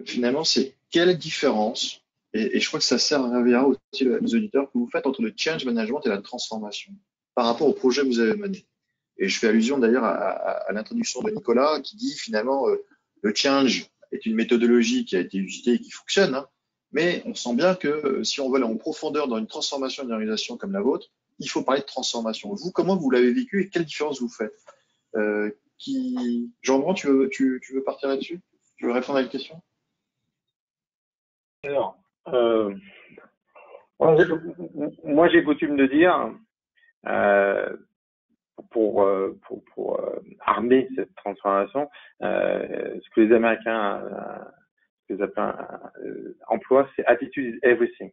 Finalement, c'est quelle différence, et je crois que ça sert à réveiller aussi les auditeurs, que vous faites entre le change management et la transformation par rapport au projet que vous avez mené. Et je fais allusion d'ailleurs à l'introduction de Nicolas qui dit finalement le change est une méthodologie qui a été utilisée et qui fonctionne, hein, mais on sent bien que si on veut aller en profondeur dans une transformation d'une organisation comme la vôtre, il faut parler de transformation. Vous, comment vous l'avez vécu et quelle différence vous faites Jean-Brand, tu veux partir là-dessus? Tu veux répondre à la question? Alors, moi, j'ai coutume de dire, pour armer cette transformation, ce que les Américains emploient, c'est attitude is everything.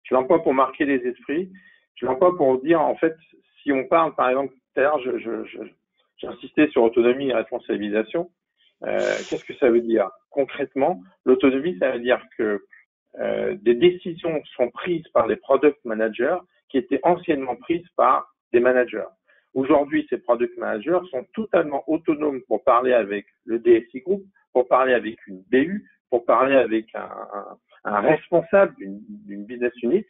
Je l'emploie pour marquer les esprits. Je l'emploie pour dire, en fait, si on parle, par exemple, tout à l'heure, j'ai insisté sur autonomie et responsabilisation. Qu'est-ce que ça veut dire? Concrètement, l'autonomie, ça veut dire que des décisions sont prises par les product managers qui étaient anciennement prises par des managers. Aujourd'hui, ces product managers sont totalement autonomes pour parler avec le DSI Group, pour parler avec une BU, pour parler avec un responsable d'une business unit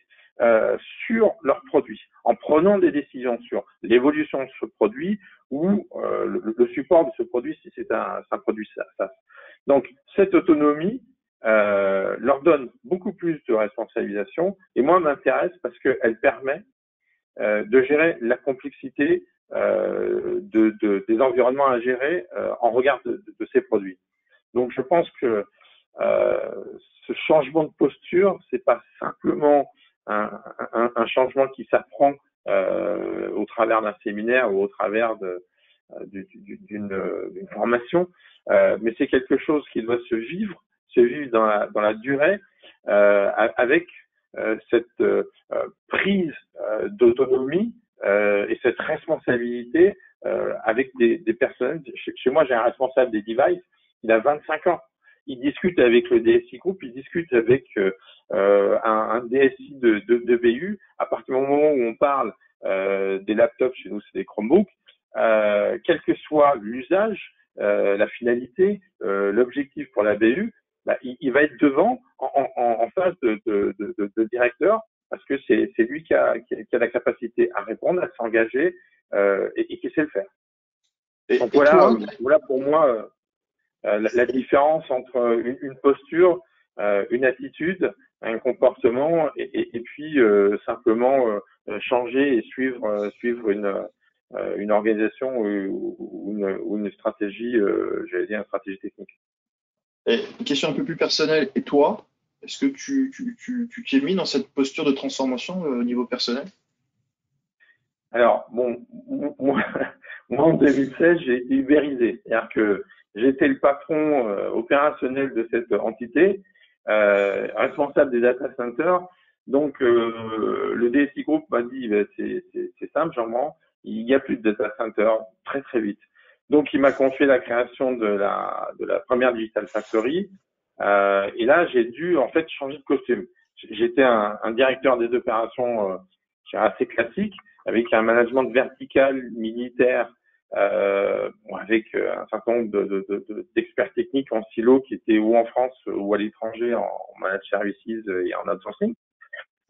sur leurs produits, en prenant des décisions sur l'évolution de ce produit ou le support de ce produit si c'est un produit SaaS. Donc, cette autonomie leur donne beaucoup plus de responsabilisation et moi m'intéresse parce qu'elle permet de gérer la complexité des environnements à gérer en regard de ces produits. Donc je pense que ce changement de posture, c'est pas simplement un changement qui s'apprend au travers d'un séminaire ou au travers d'une formation, mais c'est quelque chose qui doit se vivre dans la durée avec cette prise d'autonomie et cette responsabilité avec des personnes. Chez moi, j'ai un responsable des devices, il a 25 ans. Il discute avec le DSI Group, il discute avec un DSI de BU. À partir du moment où on parle des laptops, chez nous, c'est des Chromebooks, quel que soit l'usage, la finalité, l'objectif pour la BU, bah, il va être devant en face de directeur parce que c'est lui qui a la capacité à répondre, à s'engager et qui sait le faire. Donc voilà pour moi la différence entre une posture, une attitude, un comportement et puis simplement changer et suivre une organisation ou une stratégie, j'allais dire une stratégie technique. Et une question un peu plus personnelle. Et toi, est-ce que tu t'es mis dans cette posture de transformation au niveau personnel? Alors, bon, moi en 2016, j'ai été ubérisé. C'est-à-dire que j'étais le patron opérationnel de cette entité, responsable des data centers. Donc, le DSI Group m'a dit, c'est simple, Jean-Marc, il n'y a plus de data center très, très vite. Donc, il m'a confié la création de la première Digital Factory. Et là, j'ai dû, en fait, changer de costume. J'étais un directeur des opérations assez classique, avec un management vertical militaire, avec un certain nombre d'experts techniques en silo qui étaient ou en France ou à l'étranger en managed services et en outsourcing,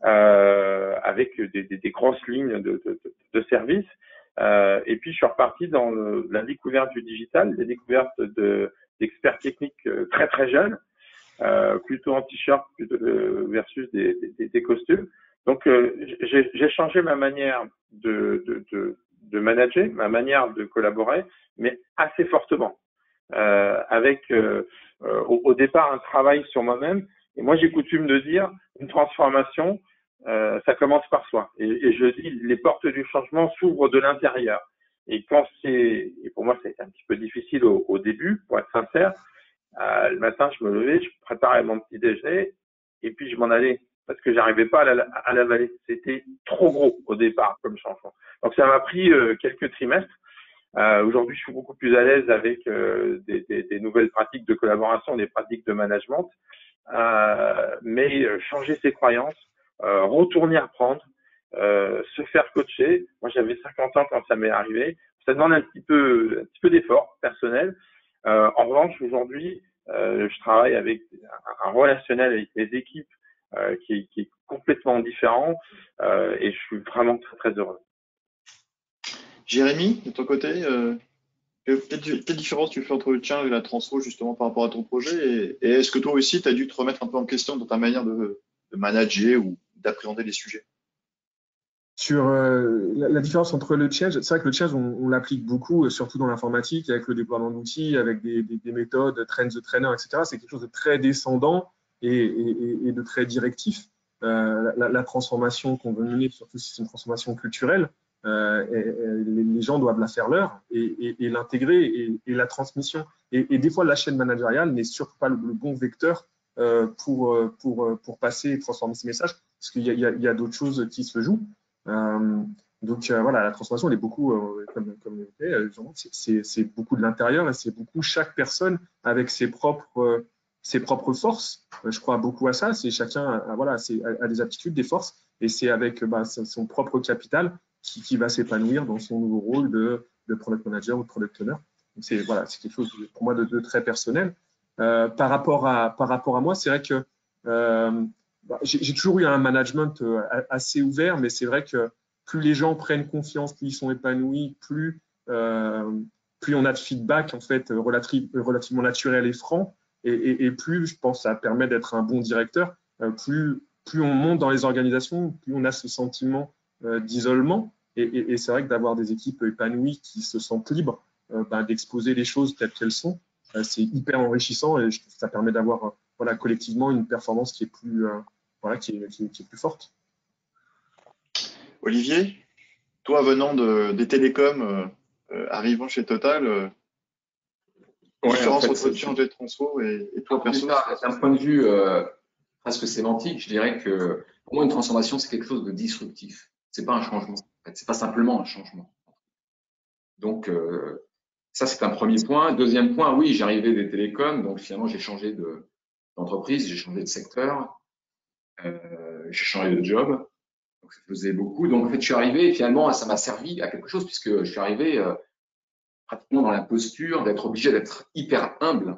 avec des grosses lignes de services. Et puis je suis reparti dans la découverte du digital, la découverte d'experts techniques très très jeunes, plutôt en t-shirt versus des costumes. Donc j'ai changé ma manière de manager, ma manière de collaborer, mais assez fortement, avec au départ un travail sur moi-même. Et moi j'ai coutume de dire une transformation, ça commence par soi. Et je dis les portes du changement s'ouvrent de l'intérieur. Et pour moi ça a été un petit peu difficile au début, pour être sincère. Le matin, je me levais, je préparais mon petit déjeuner et puis je m'en allais parce que j'arrivais pas à l'avaler. C'était trop gros au départ comme changement. Donc ça m'a pris quelques trimestres Aujourd'hui, je suis beaucoup plus à l'aise avec des nouvelles pratiques de collaboration, des pratiques de management, mais changer ses croyances, retourner apprendre, se faire coacher. Moi, j'avais 50 ans quand ça m'est arrivé. Ça demande un petit peu d'effort personnel. En revanche, aujourd'hui, je travaille avec un relationnel avec les équipes qui est complètement différent et je suis vraiment très très heureux. Jérémy, de ton côté, quelle différence tu fais entre le tien et la transfo justement par rapport à ton projet et est-ce que toi aussi, tu as dû te remettre un peu en question dans ta manière de manager ou d'appréhender les sujets? Sur la différence entre le change, c'est vrai que le change, on l'applique beaucoup, surtout dans l'informatique, avec le déploiement d'outils, avec des méthodes, train the trainer, etc. C'est quelque chose de très descendant et de très directif. La transformation qu'on veut mener, surtout si c'est une transformation culturelle, les gens doivent la faire leur et l'intégrer et la transmission. Et des fois, la chaîne managériale n'est surtout pas le bon vecteur pour passer et transformer ces messages, parce qu'il y a d'autres choses qui se jouent. Donc voilà, la transformation, elle est beaucoup, comme c'est beaucoup de l'intérieur et c'est beaucoup chaque personne avec ses propres forces. Je crois beaucoup à ça. C'est chacun, voilà, a des aptitudes, des forces, et c'est avec son propre capital qui va s'épanouir dans son nouveau rôle de product manager ou de product owner. Donc c'est voilà, c'est quelque chose pour moi de très personnel. Par rapport à moi, c'est vrai que j'ai toujours eu un management assez ouvert, mais c'est vrai que plus les gens prennent confiance, plus ils sont épanouis, plus on a de feedback en fait relativement naturel et franc, et plus je pense ça permet d'être un bon directeur. Plus on monte dans les organisations, plus on a ce sentiment d'isolement, et c'est vrai que d'avoir des équipes épanouies qui se sentent libres d'exposer les choses telles qu'elles sont, c'est hyper enrichissant, et je trouve que ça permet d'avoir voilà, collectivement une performance qui est plus, qui est plus forte. Olivier, toi venant des télécoms, arrivant chez Total, différence entre le change et transfo et toi perso? D'un point de vue presque sémantique, je dirais que pour moi, une transformation, c'est quelque chose de disruptif. C'est pas un changement. En fait, c'est pas simplement un changement. Donc, ça, c'est un premier point. Deuxième point, oui, j'arrivais des télécoms, donc finalement, j'ai changé d'entreprise, j'ai changé de secteur, j'ai changé de job. Donc, ça faisait beaucoup. Donc, en fait, je suis arrivé et finalement, ça m'a servi à quelque chose puisque je suis arrivé pratiquement dans la posture d'être obligé d'être hyper humble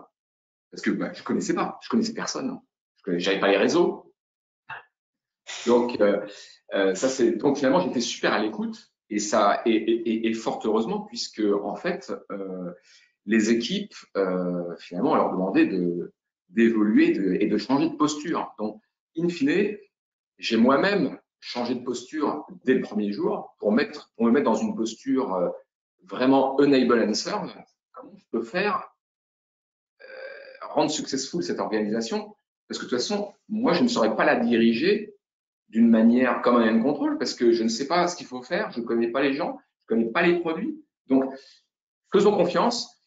parce que je connaissais personne. J'avais pas les réseaux. Donc, donc finalement, j'étais super à l'écoute et ça, et fort heureusement puisque en fait, les équipes, finalement, on leur demandait d'évoluer et de changer de posture. Donc, in fine, j'ai moi-même changé de posture dès le premier jour pour me mettre dans une posture vraiment enable and serve. Comment je peux faire rendre successful cette organisation? Parce que de toute façon, moi, je ne saurais pas la diriger d'une manière comme un contrôle parce que je ne sais pas ce qu'il faut faire, je ne connais pas les gens, je ne connais pas les produits. Donc, faisons confiance.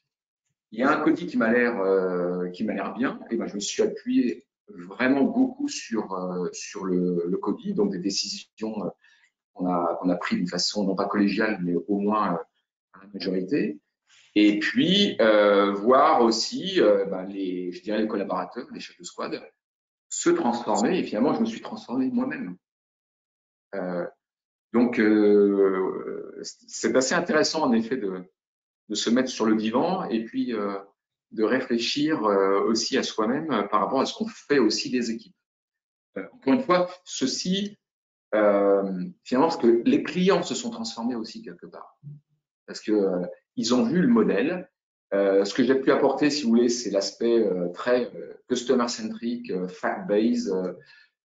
Il y a un codie qui m'a l'air bien, et je me suis appuyé vraiment beaucoup sur le codie, donc des décisions qu'on a prises d'une façon non pas collégiale, mais au moins à la majorité. Et puis voir aussi je dirais les collaborateurs, les chefs de squad, se transformer. Et finalement, je me suis transformé moi-même. Donc, c'est assez intéressant en effet de se mettre sur le divan et puis de réfléchir aussi à soi-même par rapport à ce qu'on fait aussi des équipes. Encore une fois, ceci, finalement, parce que les clients se sont transformés aussi quelque part. Parce que ils ont vu le modèle. Ce que j'ai pu apporter, si vous voulez, c'est l'aspect très customer-centric, fact-based,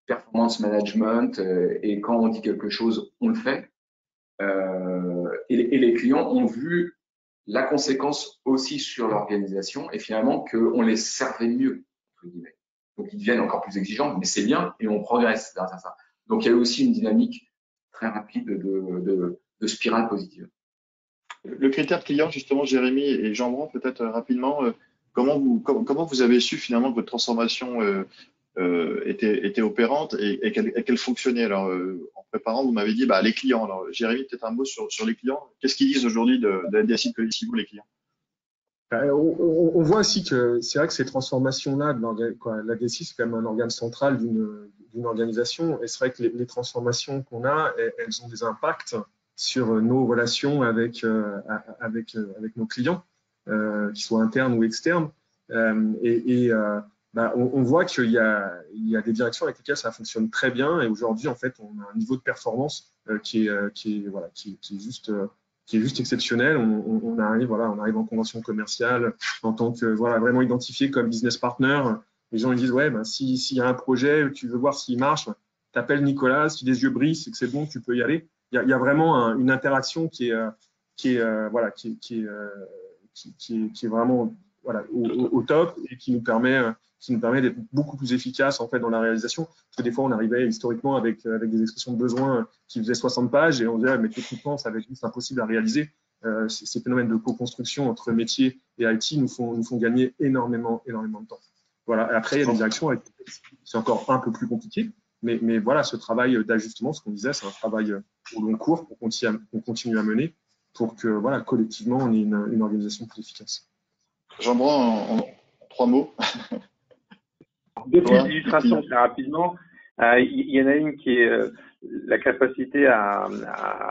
performance management, et quand on dit quelque chose, on le fait. Et les clients ont vu la conséquence aussi sur l'organisation et finalement qu'on les servait mieux, entre guillemets. Donc, ils deviennent encore plus exigeants, mais c'est bien et on progresse grâce à ça. Donc, il y a eu aussi une dynamique très rapide de spirale positive. Le critère client, justement, Jérémy et Jean-Bran, peut-être rapidement, comment vous avez su finalement que votre transformation était opérante et qu'elle fonctionnait. Alors, en préparant, vous m'avez dit les clients. Alors, Jérémy, peut-être un mot sur les clients. Qu'est-ce qu'ils disent aujourd'hui de la DSI de Colectivo, les clients? On voit aussi que c'est vrai que ces transformations-là, la DSI, c'est quand même un organe central d'une organisation. Et c'est vrai que les transformations qu'on a, elles ont des impacts sur nos relations avec nos clients, qu'ils soient internes ou externes. On voit qu'il y a des directions avec lesquelles ça fonctionne très bien. Et aujourd'hui, en fait, on a un niveau de performance qui est juste exceptionnel. On arrive en convention commerciale en tant que vraiment identifié comme business partner. Les gens ils disent s'il y a un projet, tu veux voir s'il marche, t'appelles Nicolas, si les yeux brillent, c'est que c'est bon, tu peux y aller. Il y a vraiment une interaction qui est vraiment au top et qui nous permet d'être beaucoup plus efficace en fait dans la réalisation. Parce que des fois, on arrivait historiquement avec des expressions de besoin qui faisaient 60 pages et on disait mais techniquement, ça va être juste impossible à réaliser. Ces phénomènes de co-construction entre métier et IT nous font gagner énormément de temps. Voilà. Et après, il y a des directions c'est encore un peu plus compliqué. Mais voilà, ce travail d'ajustement, ce qu'on disait, c'est un travail au long cours qu'on continue à mener pour que collectivement, on ait une organisation plus efficace. Jean-Bran, en 3 mots. Deux petites illustrations très rapidement. Il y en a une qui est la capacité à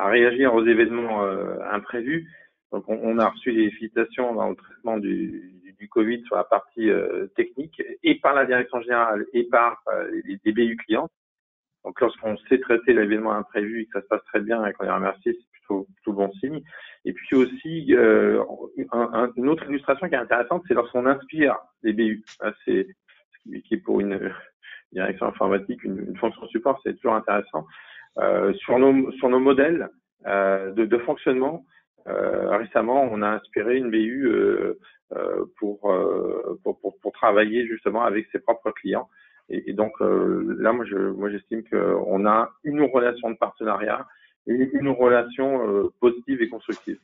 réagir aux événements imprévus. Donc, on a reçu des félicitations dans le traitement du Covid sur la partie technique et par la direction générale et par les BU clients. Donc, lorsqu'on sait traiter l'événement imprévu et que ça se passe très bien et qu'on est remercié, c'est plutôt bon signe. Et puis aussi, une autre illustration qui est intéressante, c'est lorsqu'on inspire les BU. C'est qui est pour une direction informatique, une fonction support, c'est toujours intéressant. Sur nos modèles de fonctionnement, récemment, on a inspiré une BU pour travailler justement avec ses propres clients. Et donc là, moi j'estime qu'on a une relation de partenariat, une relation positive et constructive.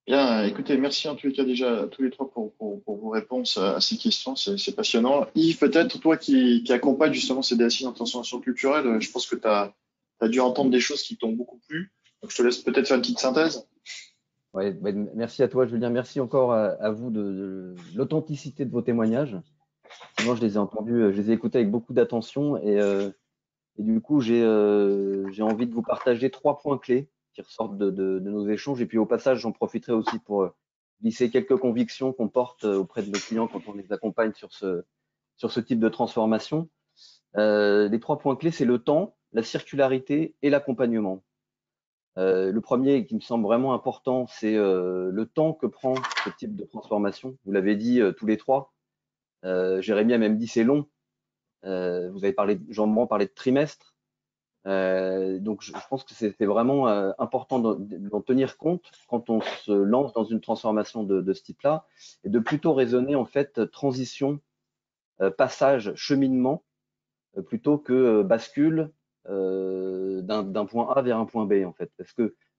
Bien, écoutez, merci en tous les cas déjà à tous les trois pour vos réponses à ces questions, c'est passionnant. Yves, peut-être toi qui accompagne justement ces DSI en transformation culturelle, je pense que tu as dû entendre des choses qui t'ont beaucoup plu. Donc je te laisse peut-être faire une petite synthèse. Ouais, merci à toi, Julien. Merci encore à vous de l'authenticité de vos témoignages. Moi, je les ai entendus, je les ai écoutés avec beaucoup d'attention et du coup, j'ai envie de vous partager 3 points clés qui ressortent de nos échanges. Et puis, au passage, j'en profiterai aussi pour glisser quelques convictions qu'on porte auprès de nos clients quand on les accompagne sur ce type de transformation. Les 3 points clés, c'est le temps, la circularité et l'accompagnement. Le premier qui me semble vraiment important, c'est le temps que prend ce type de transformation. Vous l'avez dit tous les 3. Jérémy a même dit c'est long. Vous avez Jean-Bran parlait de trimestre. Donc, je pense que c'est vraiment important d'en tenir compte quand on se lance dans une transformation de ce type-là et de plutôt raisonner en fait transition, passage, cheminement, plutôt que bascule d'un point A vers un point B en fait.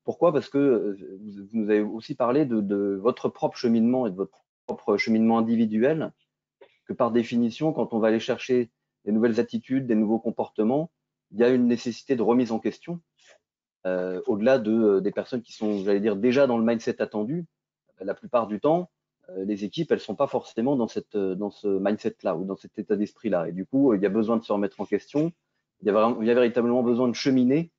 Pourquoi ? Parce que vous nous avez aussi parlé de votre propre cheminement et de votre propre cheminement individuel, que par définition, quand on va aller chercher des nouvelles attitudes, des nouveaux comportements, il y a une nécessité de remise en question. Au-delà des personnes qui sont, j'allais dire, déjà dans le mindset attendu, la plupart du temps, les équipes, elles ne sont pas forcément dans ce mindset-là ou dans cet état d'esprit-là. Et du coup, il y a besoin de se remettre en question. Il y a véritablement besoin de cheminer.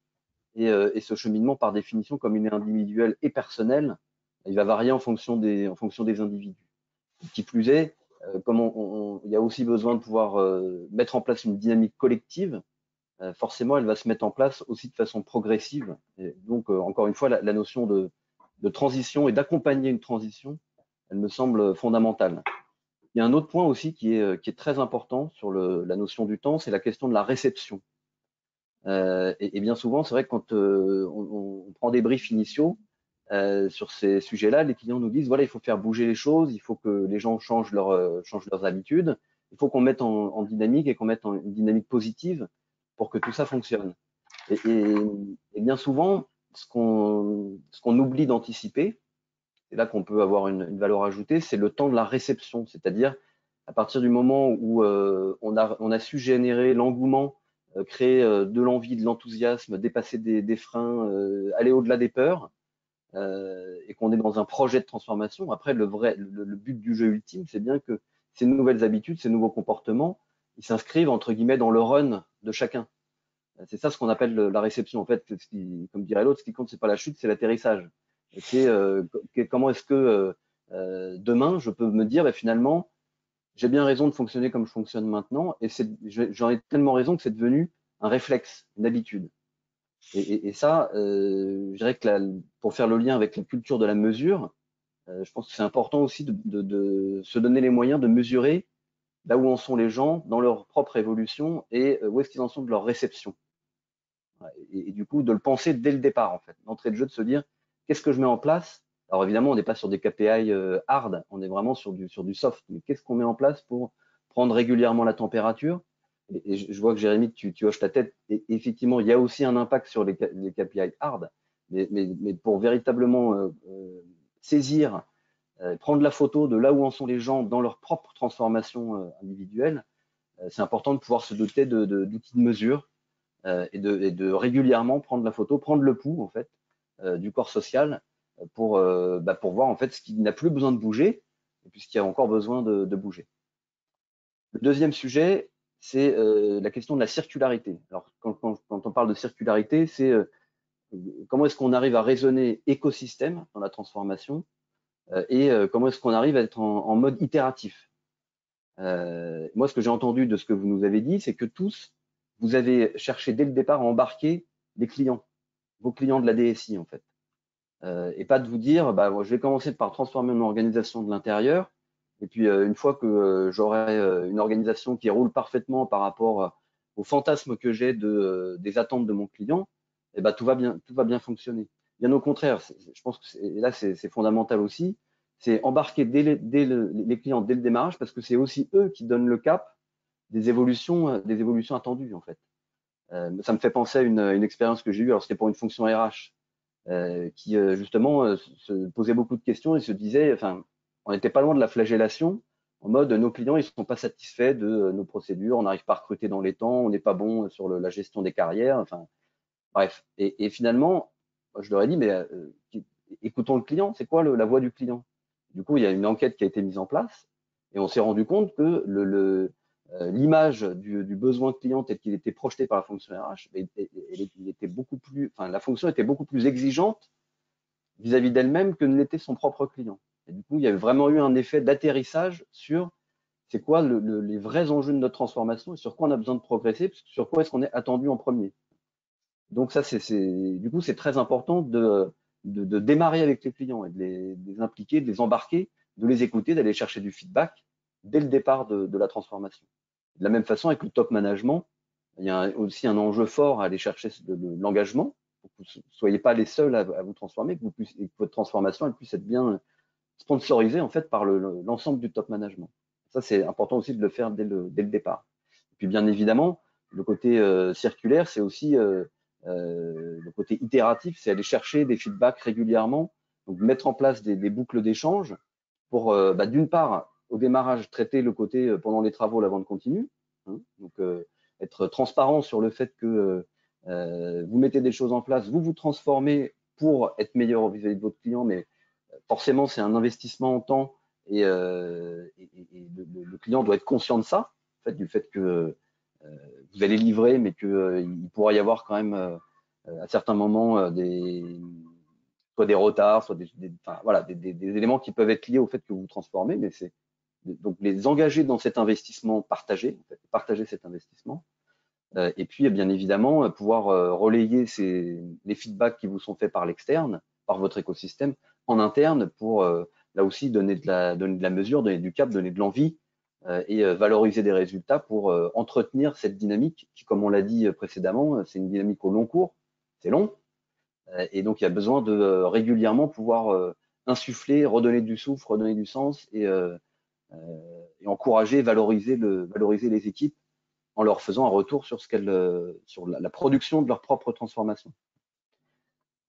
Et ce cheminement, par définition, comme il est individuel et personnel, il va varier en fonction des individus. Qui plus est, comme il y a aussi besoin de pouvoir mettre en place une dynamique collective, forcément, elle va se mettre en place aussi de façon progressive. Et donc, encore une fois, la notion de transition et d'accompagner une transition, elle me semble fondamentale. Il y a un autre point aussi qui est très important sur la notion du temps, c'est la question de la réception. Et bien souvent, c'est vrai que quand on prend des briefs initiaux sur ces sujets-là, les clients nous disent voilà, il faut faire bouger les choses, il faut que les gens changent leurs habitudes, il faut qu'on mette en dynamique et qu'on mette en une dynamique positive pour que tout ça fonctionne. Et bien souvent, ce qu'on oublie d'anticiper, c'est là qu'on peut avoir une valeur ajoutée, c'est le temps de la réception, c'est-à-dire À partir du moment où on a su générer l'engouement, créer de l'envie, de l'enthousiasme, dépasser des freins, aller au-delà des peurs, et qu'on est dans un projet de transformation, après le but du jeu ultime, c'est bien que ces nouvelles habitudes, ces nouveaux comportements, ils s'inscrivent entre guillemets dans le run de chacun. C'est ça ce qu'on appelle la réception. En fait, comme dirait l'autre, ce qui compte, c'est pas la chute, c'est l'atterrissage. C'est comment est-ce que demain, je peux me dire, bah, finalement, j'ai bien raison de fonctionner comme je fonctionne maintenant, et j'en ai tellement raison que c'est devenu un réflexe, une habitude. Et ça, je dirais que pour faire le lien avec la culture de la mesure, je pense que c'est important aussi de se donner les moyens de mesurer là où en sont les gens dans leur propre évolution et où est-ce qu'ils en sont de leur réception. Et du coup, de le penser dès le départ, en fait, d'entrée de jeu, de se dire qu'est-ce que je mets en place. Alors évidemment, on n'est pas sur des KPI hard, on est vraiment sur du soft. Mais qu'est-ce qu'on met en place pour prendre régulièrement la température? Et je vois que Jérémy, tu hoches ta tête. Et effectivement, il y a aussi un impact sur les KPI hard, mais pour véritablement saisir, prendre la photo de là où en sont les gens dans leur propre transformation individuelle, c'est important de pouvoir se doter d'outils de mesure et de régulièrement prendre la photo, prendre le pouls en fait du corps social pour voir en fait ce qui n'a plus besoin de bouger et puis ce qui a encore besoin de bouger. Le deuxième sujet, c'est la question de la circularité. Alors quand on parle de circularité, c'est comment est-ce qu'on arrive à raisonner écosystème dans la transformation et comment est-ce qu'on arrive à être en mode itératif. Moi, ce que j'ai entendu de ce que vous nous avez dit, c'est que tous, vous avez cherché dès le départ à embarquer les clients, vos clients de la DSI en fait. Et pas de vous dire, bah, je vais commencer par transformer mon organisation de l'intérieur, et puis une fois que j'aurai une organisation qui roule parfaitement par rapport au fantasme que j'ai des attentes de mon client, et bah, tout va bien fonctionner. Bien au contraire, je pense que là c'est fondamental aussi, c'est embarquer les clients dès le démarrage parce que c'est aussi eux qui donnent le cap des évolutions attendues en fait. Ça me fait penser à une expérience que j'ai eue. Alors c'était pour une fonction RH qui justement se posait beaucoup de questions et se disait, enfin, on n'était pas loin de la flagellation. En mode, nos clients, ils ne sont pas satisfaits de nos procédures, on n'arrive pas à recruter dans les temps, on n'est pas bon sur la gestion des carrières. Enfin, bref. Et finalement, je leur ai dit, mais écoutons le client. C'est quoi la voix du client? Du coup, il y a une enquête qui a été mise en place et on s'est rendu compte que l'image du besoin client tel qu'il était projeté par la fonction RH, la fonction était beaucoup plus exigeante vis-à-vis d'elle-même que ne l'était son propre client. Et du coup, il y a vraiment eu un effet d'atterrissage sur c'est quoi les vrais enjeux de notre transformation et sur quoi on a besoin de progresser, sur quoi est-ce qu'on est attendu en premier. Donc ça, du coup, c'est très important de démarrer avec les clients et de les impliquer, de les embarquer, de les écouter, d'aller chercher du feedback dès le départ de la transformation. De la même façon, avec le top management, il y a aussi un enjeu fort à aller chercher de l'engagement, pour que vous ne soyez pas les seuls à vous transformer, que votre transformation elle puisse être bien sponsorisée en fait par l'ensemble du top management. Ça, c'est important aussi de le faire dès le départ. Et puis bien évidemment, le côté circulaire, c'est aussi le côté itératif, c'est aller chercher des feedbacks régulièrement, donc mettre en place des boucles d'échange pour, d'une part, au démarrage, traiter le côté pendant les travaux, la vente continue, hein, donc être transparent sur le fait que vous mettez des choses en place, vous vous transformez pour être meilleur vis-à-vis de votre client, mais forcément, c'est un investissement en temps et le client doit être conscient de ça, en fait, du fait que vous allez livrer, mais qu'il pourra y avoir quand même à certains moments soit des retards, soit des éléments qui peuvent être liés au fait que vous vous transformez, mais c'est donc les engager dans cet investissement partagé, en fait, partager cet investissement, et puis bien évidemment pouvoir relayer les feedbacks qui vous sont faits par l'externe, par votre écosystème, en interne pour là aussi donner de la mesure, donner du cap, donner de l'envie et valoriser des résultats pour entretenir cette dynamique qui, comme on l'a dit précédemment, c'est une dynamique au long cours, c'est long, et donc il y a besoin de régulièrement pouvoir insuffler, redonner du souffle, redonner du sens et encourager, valoriser les équipes en leur faisant un retour sur la production de leur propre transformation.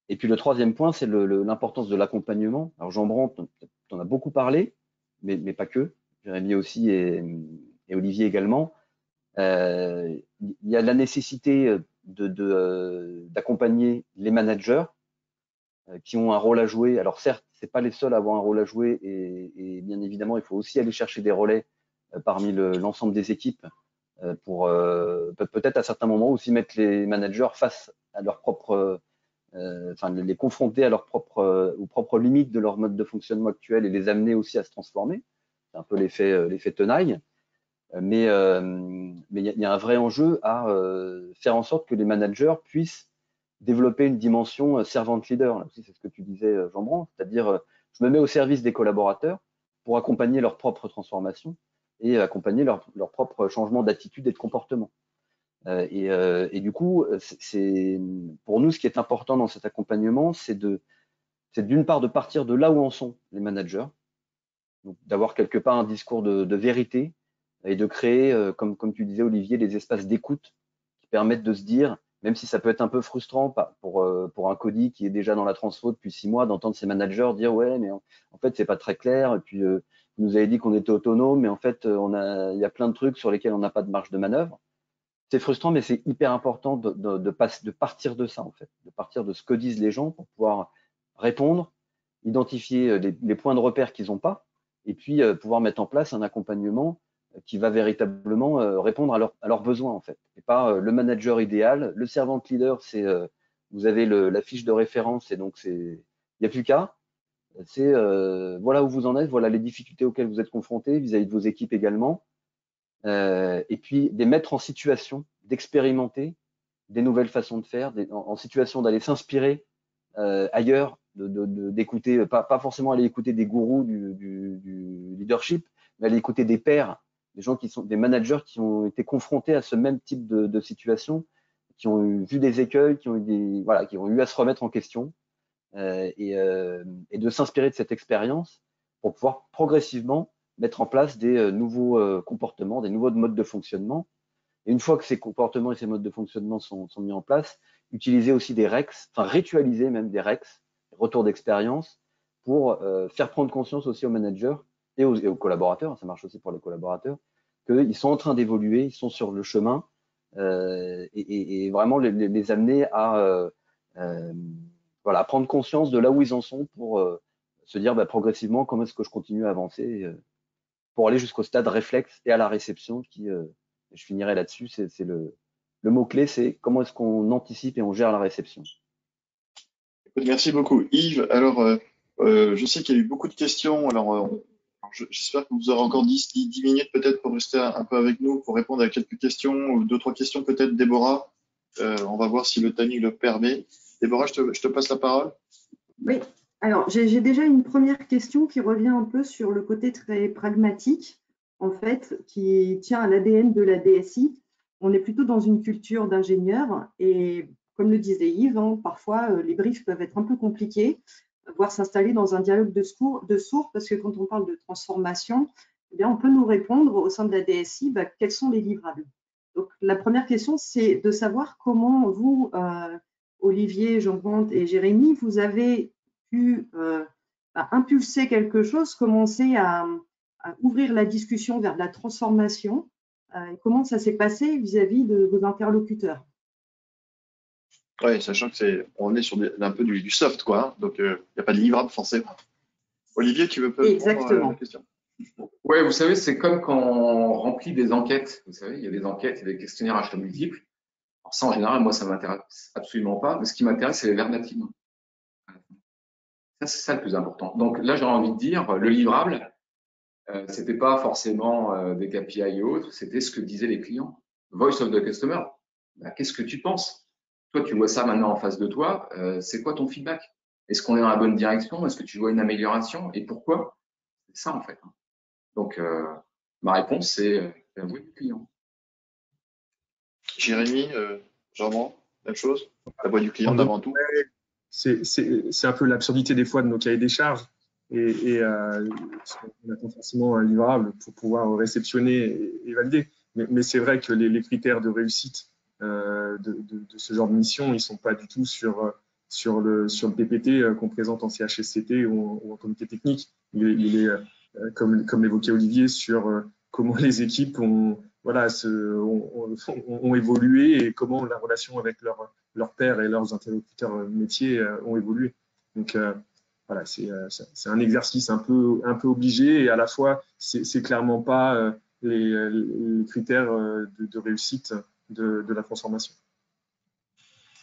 Et puis le troisième point, c'est l'importance de l'accompagnement. Alors Jean Brandt, tu en as beaucoup parlé, mais pas que. Jérémy aussi et Olivier également. Il y a la nécessité d'accompagner les managers qui ont un rôle à jouer. Alors certes, c'est pas les seuls à avoir un rôle à jouer et bien évidemment, il faut aussi aller chercher des relais parmi l'ensemble des équipes pour peut-être à certains moments aussi mettre les managers face à leur propre, enfin les confronter à leurs propres limites de leur mode de fonctionnement actuel et les amener aussi à se transformer. C'est un peu l'effet tenaille. Mais il y a un vrai enjeu à faire en sorte que les managers puissent développer une dimension servant leader. C'est ce que tu disais, Jean-Bran, c'est-à-dire je me mets au service des collaborateurs pour accompagner leur propre transformation et accompagner leur propre changement d'attitude et de comportement. Et du coup, pour nous, ce qui est important dans cet accompagnement, c'est d'une part de partir de là où en sont les managers, donc d'avoir quelque part un discours de vérité et de créer, comme tu disais Olivier, des espaces d'écoute qui permettent de se dire, même si ça peut être un peu frustrant pour un Cody qui est déjà dans la transfo depuis 6 mois, d'entendre ses managers dire ouais, mais en fait c'est pas très clair, et puis vous nous avez dit qu'on était autonome, mais en fait il y a plein de trucs sur lesquels on n'a pas de marge de manœuvre. C'est frustrant, mais c'est hyper important de partir de ça en fait, de partir de ce que disent les gens pour pouvoir répondre, identifier les points de repère qu'ils n'ont pas, et puis pouvoir mettre en place un accompagnement qui va véritablement répondre à leurs besoins en fait, et pas le manager idéal, le servant leader, c'est vous avez la fiche de référence et donc il n'y a plus qu'à, c'est voilà où vous en êtes, voilà les difficultés auxquelles vous êtes confrontés vis-à-vis de vos équipes également, et puis les mettre en situation d'expérimenter des nouvelles façons de faire, en situation d'aller s'inspirer ailleurs, d'écouter, pas forcément aller écouter des gourous du leadership, mais aller écouter des pairs, des gens qui sont des managers qui ont été confrontés à ce même type de situation, qui ont vu des écueils, qui ont eu à se remettre en question, et de s'inspirer de cette expérience pour pouvoir progressivement mettre en place des nouveaux comportements, des nouveaux modes de fonctionnement. Et une fois que ces comportements et ces modes de fonctionnement sont mis en place, utiliser aussi des REX, enfin ritualiser même des REX, retours d'expérience, pour faire prendre conscience aussi aux managers et aux collaborateurs, ça marche aussi pour les collaborateurs, qu'ils sont en train d'évoluer, ils sont sur le chemin, et vraiment les amener à prendre conscience de là où ils en sont pour se dire progressivement comment est-ce que je continue à avancer pour aller jusqu'au stade réflexe et à la réception qui, je finirai là-dessus, c'est le mot-clé, c'est comment est-ce qu'on anticipe et on gère la réception. Merci beaucoup. Yves, alors je sais qu'il y a eu beaucoup de questions, alors j'espère que vous aurez encore 10 minutes peut-être pour rester un peu avec nous, pour répondre à quelques questions, ou 2-3 questions peut-être, Déborah. On va voir si le timing le permet. Déborah, je te passe la parole. Oui, alors j'ai déjà une première question qui revient un peu sur le côté très pragmatique, en fait, qui tient à l'ADN de la DSI. On est plutôt dans une culture d'ingénieur et comme le disait Yves, parfois les briefs peuvent être un peu compliqués, voire s'installer dans un dialogue de sourds, parce que quand on parle de transformation, eh bien, on peut nous répondre au sein de la DSI, quels sont les livrables. Donc la première question, c'est de savoir comment vous, Olivier, Jean-Bran et Jérémy, vous avez pu impulser quelque chose, commencer à ouvrir la discussion vers la transformation. Comment ça s'est passé vis-à-vis de vos interlocuteurs? Oui, sachant que on est sur un peu du soft, quoi. Hein, donc, il n'y a pas de livrable forcément. Olivier, tu veux répondre à la question? Oui, vous savez, c'est comme quand on remplit des enquêtes. Vous savez, il y a des enquêtes, il y a des questionnaires à choix multiples. Alors ça, en général, moi, ça m'intéresse absolument pas. Mais ce qui m'intéresse, c'est les verbatims. Ça, c'est ça le plus important. Donc là, j'aurais envie de dire, le livrable, c'était pas forcément des KPI et autres, c'était ce que disaient les clients. Voice of the customer. Qu'est-ce que tu penses? Toi, tu vois ça maintenant en face de toi. C'est quoi ton feedback? Est-ce qu'on est dans la bonne direction? Est-ce que tu vois une amélioration? Et pourquoi? C'est ça, en fait. Donc, ma réponse, c'est la voix du client. Jérémy, Jean-Bran, même chose? La voix du client avant tout? C'est un peu l'absurdité des fois de nos cahiers des charges et on n'a pas forcément un livrable pour pouvoir réceptionner et valider. Mais c'est vrai que les critères de réussite de ce genre de mission, ils ne sont pas du tout sur le PPT qu'on présente en CHSCT ou en comité technique. Il comme l'évoquait Olivier, sur comment les équipes ont évolué et comment la relation avec leurs pairs et leurs interlocuteurs métiers ont évolué. Donc voilà, c'est un exercice un peu obligé, et à la fois c'est clairement pas les critères de réussite de la transformation.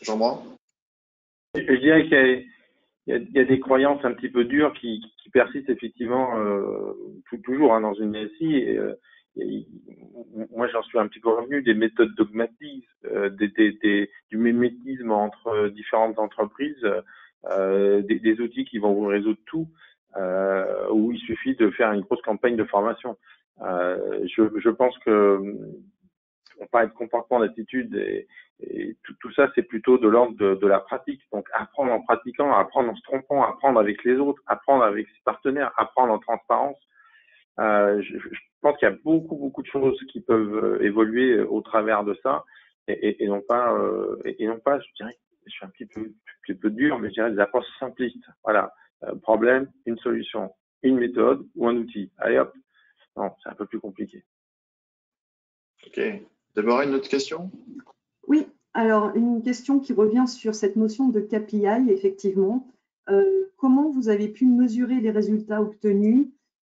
Jean-Marc? Je dirais qu'il y a des croyances un petit peu dures qui persistent effectivement toujours dans une DSI. Moi, j'en suis un petit peu revenu des méthodes dogmatiques, du mimétisme entre différentes entreprises, des outils qui vont vous résoudre tout, où il suffit de faire une grosse campagne de formation. Je pense que on parle de comportement, d'attitude, et tout ça, c'est plutôt de l'ordre de la pratique. Donc, apprendre en pratiquant, apprendre en se trompant, apprendre avec les autres, apprendre avec ses partenaires, apprendre en transparence. Je pense qu'il y a beaucoup de choses qui peuvent évoluer au travers de ça, et non pas, je dirais, je suis un petit peu dur, mais je dirais des approches simplistes. Voilà, problème, une solution, une méthode ou un outil. Allez hop, non, c'est un peu plus compliqué. Ok. Déborah, une autre question? Oui, alors une question qui revient sur cette notion de KPI, effectivement. Comment vous avez pu mesurer les résultats obtenus?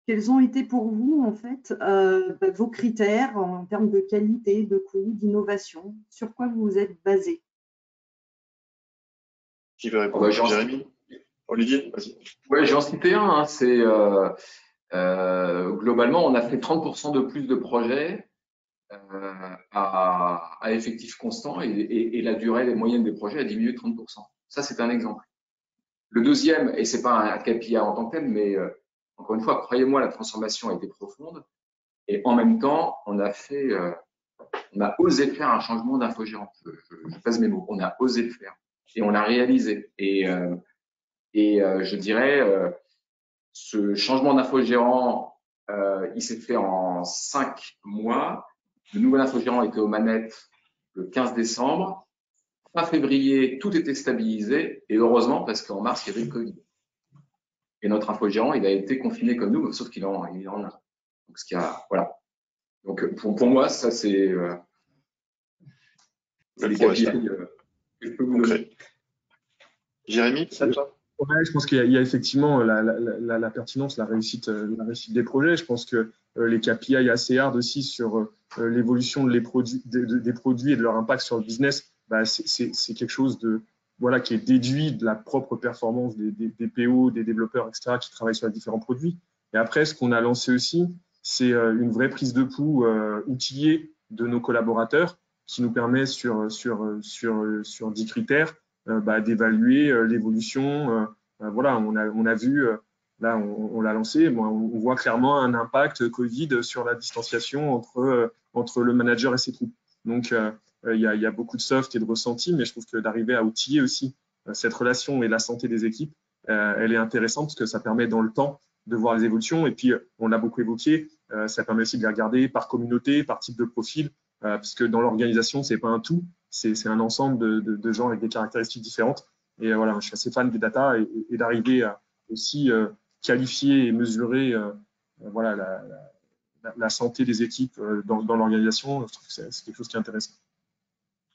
Quels ont été pour vous, en fait, vos critères en termes de qualité, de coût, d'innovation? Sur quoi vous vous êtes basé? Qui veut répondre? Jérémy? Olivier, vas-y. Oui, j'en citais un. C'est globalement, on a fait 30% de plus de projets à effectif constant, et la durée moyenne des projets a diminué de 30%. Ça, c'est un exemple. Le deuxième, et c'est pas un KPI en tant que tel, mais encore une fois, croyez-moi, la transformation a été profonde, et en même temps, on a osé faire un changement d'infogérant. Je pèse mes mots. On a osé le faire et on l'a réalisé. Et je dirais, ce changement d'infogérant, il s'est fait en 5 mois. Le nouvel infogérant était aux manettes le 15 décembre. Fin février, tout était stabilisé, et heureusement, parce qu'en mars, il y avait le Covid. Et notre infogérant, il a été confiné comme nous, sauf qu'il en a. Donc, voilà. Donc, pour moi, ça, c'est les KPI que je peux vous donner. Jérémy, c'est ça? Ouais, je pense qu'il y a effectivement la pertinence, la réussite des projets. Je pense que les KPI assez hard aussi sur l'évolution des produits et de leur impact sur le business, c'est quelque chose qui est déduit de la propre performance des PO, des développeurs, etc., qui travaillent sur les différents produits. Et après, ce qu'on a lancé aussi, c'est une vraie prise de pouls outillée de nos collaborateurs, qui nous permet sur 10 critères d'évaluer l'évolution. On a vu, là on l'a lancé, on voit clairement un impact Covid sur la distanciation entre le manager et ses troupes. Donc il y a beaucoup de soft et de ressenti, mais je trouve que d'arriver à outiller aussi cette relation et la santé des équipes, elle est intéressante, parce que ça permet dans le temps de voir les évolutions. Et puis on l'a beaucoup évoqué, ça permet aussi de les regarder par communauté, par type de profil, parce que dans l'organisation, c'est pas un tout, c'est un ensemble de gens avec des caractéristiques différentes. Et voilà, je suis assez fan des data, et d'arriver à aussi qualifier et mesurer la santé des équipes dans l'organisation. Je trouve que c'est quelque chose qui est intéressant.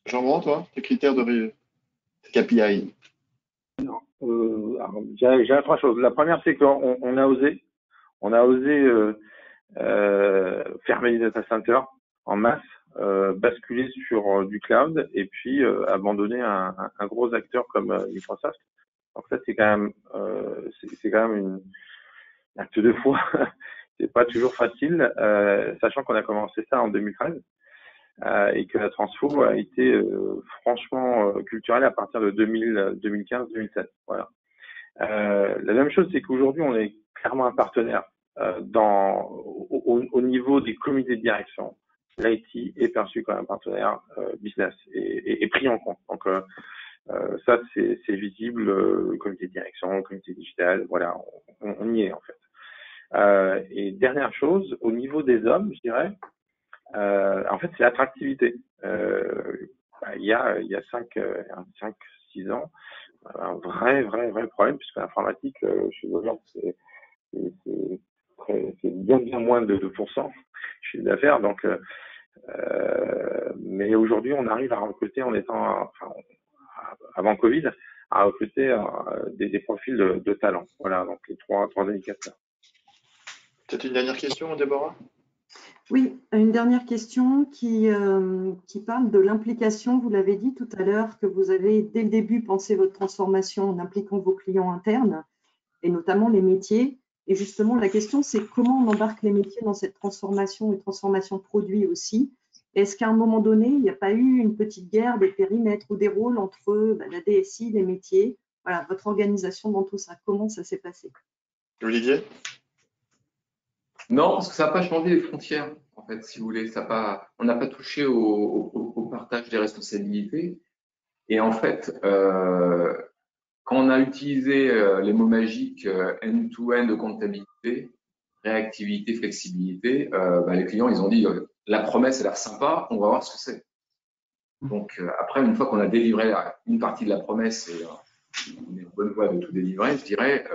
Jean-Marc, toi, tes critères de KPI? Non, j'ai trois choses. La première, c'est qu'on a osé. On a osé fermer les data centers en masse, basculer sur du cloud, et puis abandonner un gros acteur comme Microsoft. Donc ça, c'est quand même un acte de foi. C'est pas toujours facile, sachant qu'on a commencé ça en 2013 et que la transfo a été franchement culturelle à partir de 2015-2017. Voilà. La même chose, c'est qu'aujourd'hui, on est clairement un partenaire au niveau des comités de direction. L'IT est perçu comme un partenaire business et pris en compte. Donc ça, c'est visible, le comité de direction, le comité digital, voilà, on y est en fait. Et dernière chose, au niveau des hommes, je dirais, en fait, c'est l'attractivité. Il y a 5-6 ans, un vrai problème, puisque l'informatique, chez les gens, c'est c'est bien moins de 2% chiffre d'affaires. Donc, mais aujourd'hui, on arrive à recruter avant Covid, à recruter des profils de talent. Voilà, donc les trois indicateurs. Peut-être une dernière question, Déborah? Oui, une dernière question qui parle de l'implication. Vous l'avez dit tout à l'heure que vous avez dès le début pensé votre transformation en impliquant vos clients internes et notamment les métiers. Et justement, la question, c'est comment on embarque les métiers dans cette transformation et transformation de produits aussi. Est-ce qu'à un moment donné, il n'y a pas eu une petite guerre des périmètres ou des rôles entre la DSI, les métiers? Voilà, votre organisation dans tout ça, comment ça s'est passé? Olivier? Non, parce que ça n'a pas changé les frontières, en fait, si vous voulez. On n'a pas touché au partage des responsabilités. Et en fait, quand on a utilisé les mots magiques end-to-end de comptabilité, réactivité, flexibilité, les clients, ils ont dit la promesse a l'air sympa, on va voir ce que c'est. Donc après, une fois qu'on a délivré une partie de la promesse et on est en bonne voie de tout délivrer, je dirais,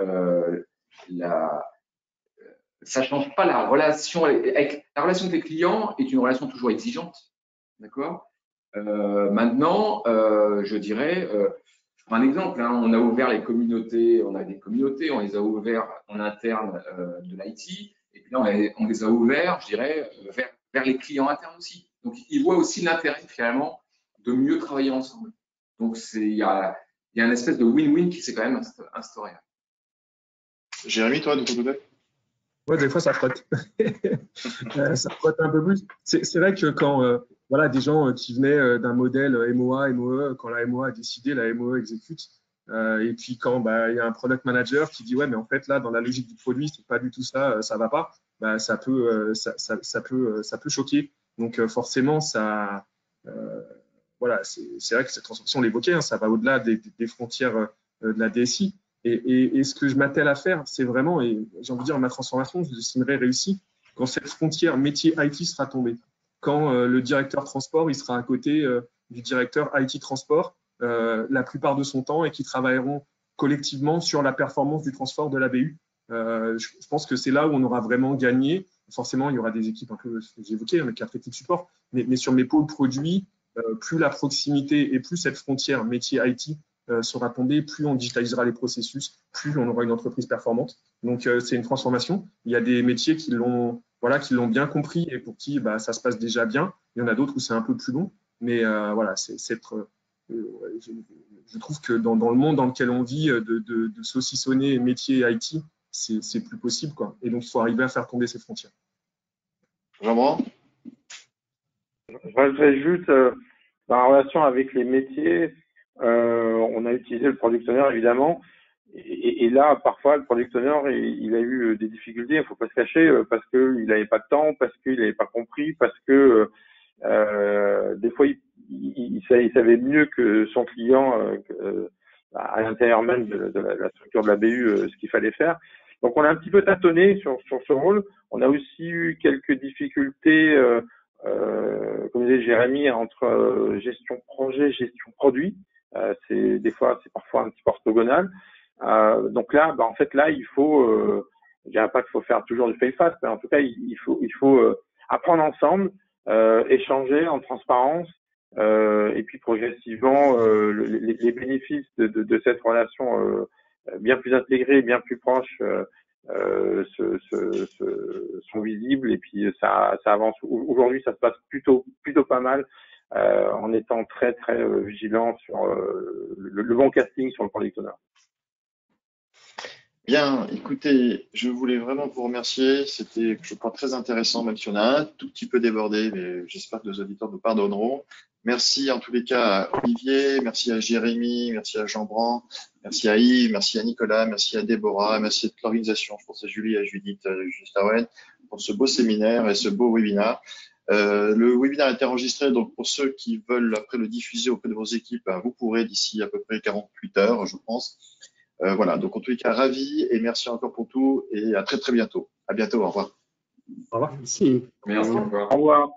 ça change pas la relation avec la relation avec les clients est une relation toujours exigeante, d'accord. Maintenant, je dirais, je prends un exemple, hein, on a ouvert les communautés, on a des communautés, on les a ouvertes en interne de l'IT, et puis là on les a ouverts, je dirais, vers les clients internes aussi. Donc ils voient aussi l'intérêt finalement de mieux travailler ensemble. Donc il y a une espèce de win-win qui s'est quand même instauré. Jérémy, toi, de ton côté? Ouais, des fois, ça frotte. Ça frotte un peu plus. C'est vrai que quand voilà, des gens qui venaient d'un modèle MOA, MOE, quand la MOA a décidé, la MOE exécute. Et puis quand il y a un product manager qui dit ouais, mais en fait là, dans la logique du produit, c'est pas du tout ça, ça va pas. Ça peut choquer. Donc forcément, ça, voilà, c'est vrai que cette transformation, on l'évoquait, hein, ça va au-delà des frontières de la DSI. Et ce que je m'attelle à faire, c'est vraiment, et j'ai envie de dire, ma transformation, je l'estimerai réussie quand cette frontière métier IT sera tombée. Quand le directeur transport, il sera à côté du directeur IT transport la plupart de son temps et qui travailleront collectivement sur la performance du transport de la BU. Je pense que c'est là où on aura vraiment gagné. Forcément, il y aura des équipes un peu, ce que j'ai évoqué, avec 4 équipes support, mais sur mes pôles produits, plus la proximité et plus cette frontière métier IT sera tombée, plus on digitalisera les processus, plus on aura une entreprise performante. Donc, c'est une transformation. Il y a des métiers qui l'ont bien compris et pour qui ça se passe déjà bien. Il y en a d'autres où c'est un peu plus long. Mais voilà, je trouve que dans le monde dans lequel on vit, de saucissonner métier IT, c'est plus possible, quoi. Et donc, il faut arriver à faire tomber ces frontières. Jean-Brand? Je rajouterais juste dans la relation avec les métiers, on a utilisé le product owner évidemment, et là parfois le product owner il a eu des difficultés, il faut pas se cacher, parce qu'il n'avait pas de temps, parce qu'il n'avait pas compris, parce que des fois il savait mieux que son client à l'intérieur même de la structure de la BU ce qu'il fallait faire. Donc on a un petit peu tâtonné sur ce rôle. On a aussi eu quelques difficultés comme disait Jérémy, entre gestion projet, gestion produit. C'est parfois un petit peu orthogonal. Donc là, en fait, là, il faut, je dirais pas qu'il faut faire toujours du fail fast, mais en tout cas, il faut apprendre ensemble, échanger en transparence, et puis progressivement, les bénéfices de cette relation bien plus intégrée, bien plus proche, sont visibles, et puis ça avance. Aujourd'hui, ça se passe plutôt pas mal, en étant très vigilant sur le bon casting sur le product owner. Bien, écoutez, je voulais vraiment vous remercier. C'était, je crois, très intéressant, même si on a un tout petit peu débordé, mais j'espère que nos auditeurs nous pardonneront. Merci en tous les cas à Olivier, merci à Jérémy, merci à Jean-Brand, merci à Yves, merci à Nicolas, merci à Déborah, merci à toute l'organisation. Je pense à Julie, à Judith, à Juste pour ce beau séminaire et ce beau webinaire. Le webinaire a été enregistré, donc pour ceux qui veulent après le diffuser auprès de vos équipes, vous pourrez d'ici à peu près 48 heures, je pense. Voilà, donc en tous les cas, ravi et merci encore pour tout et à très bientôt. À bientôt, au revoir. Au revoir. Merci. Merci, au revoir. Au revoir.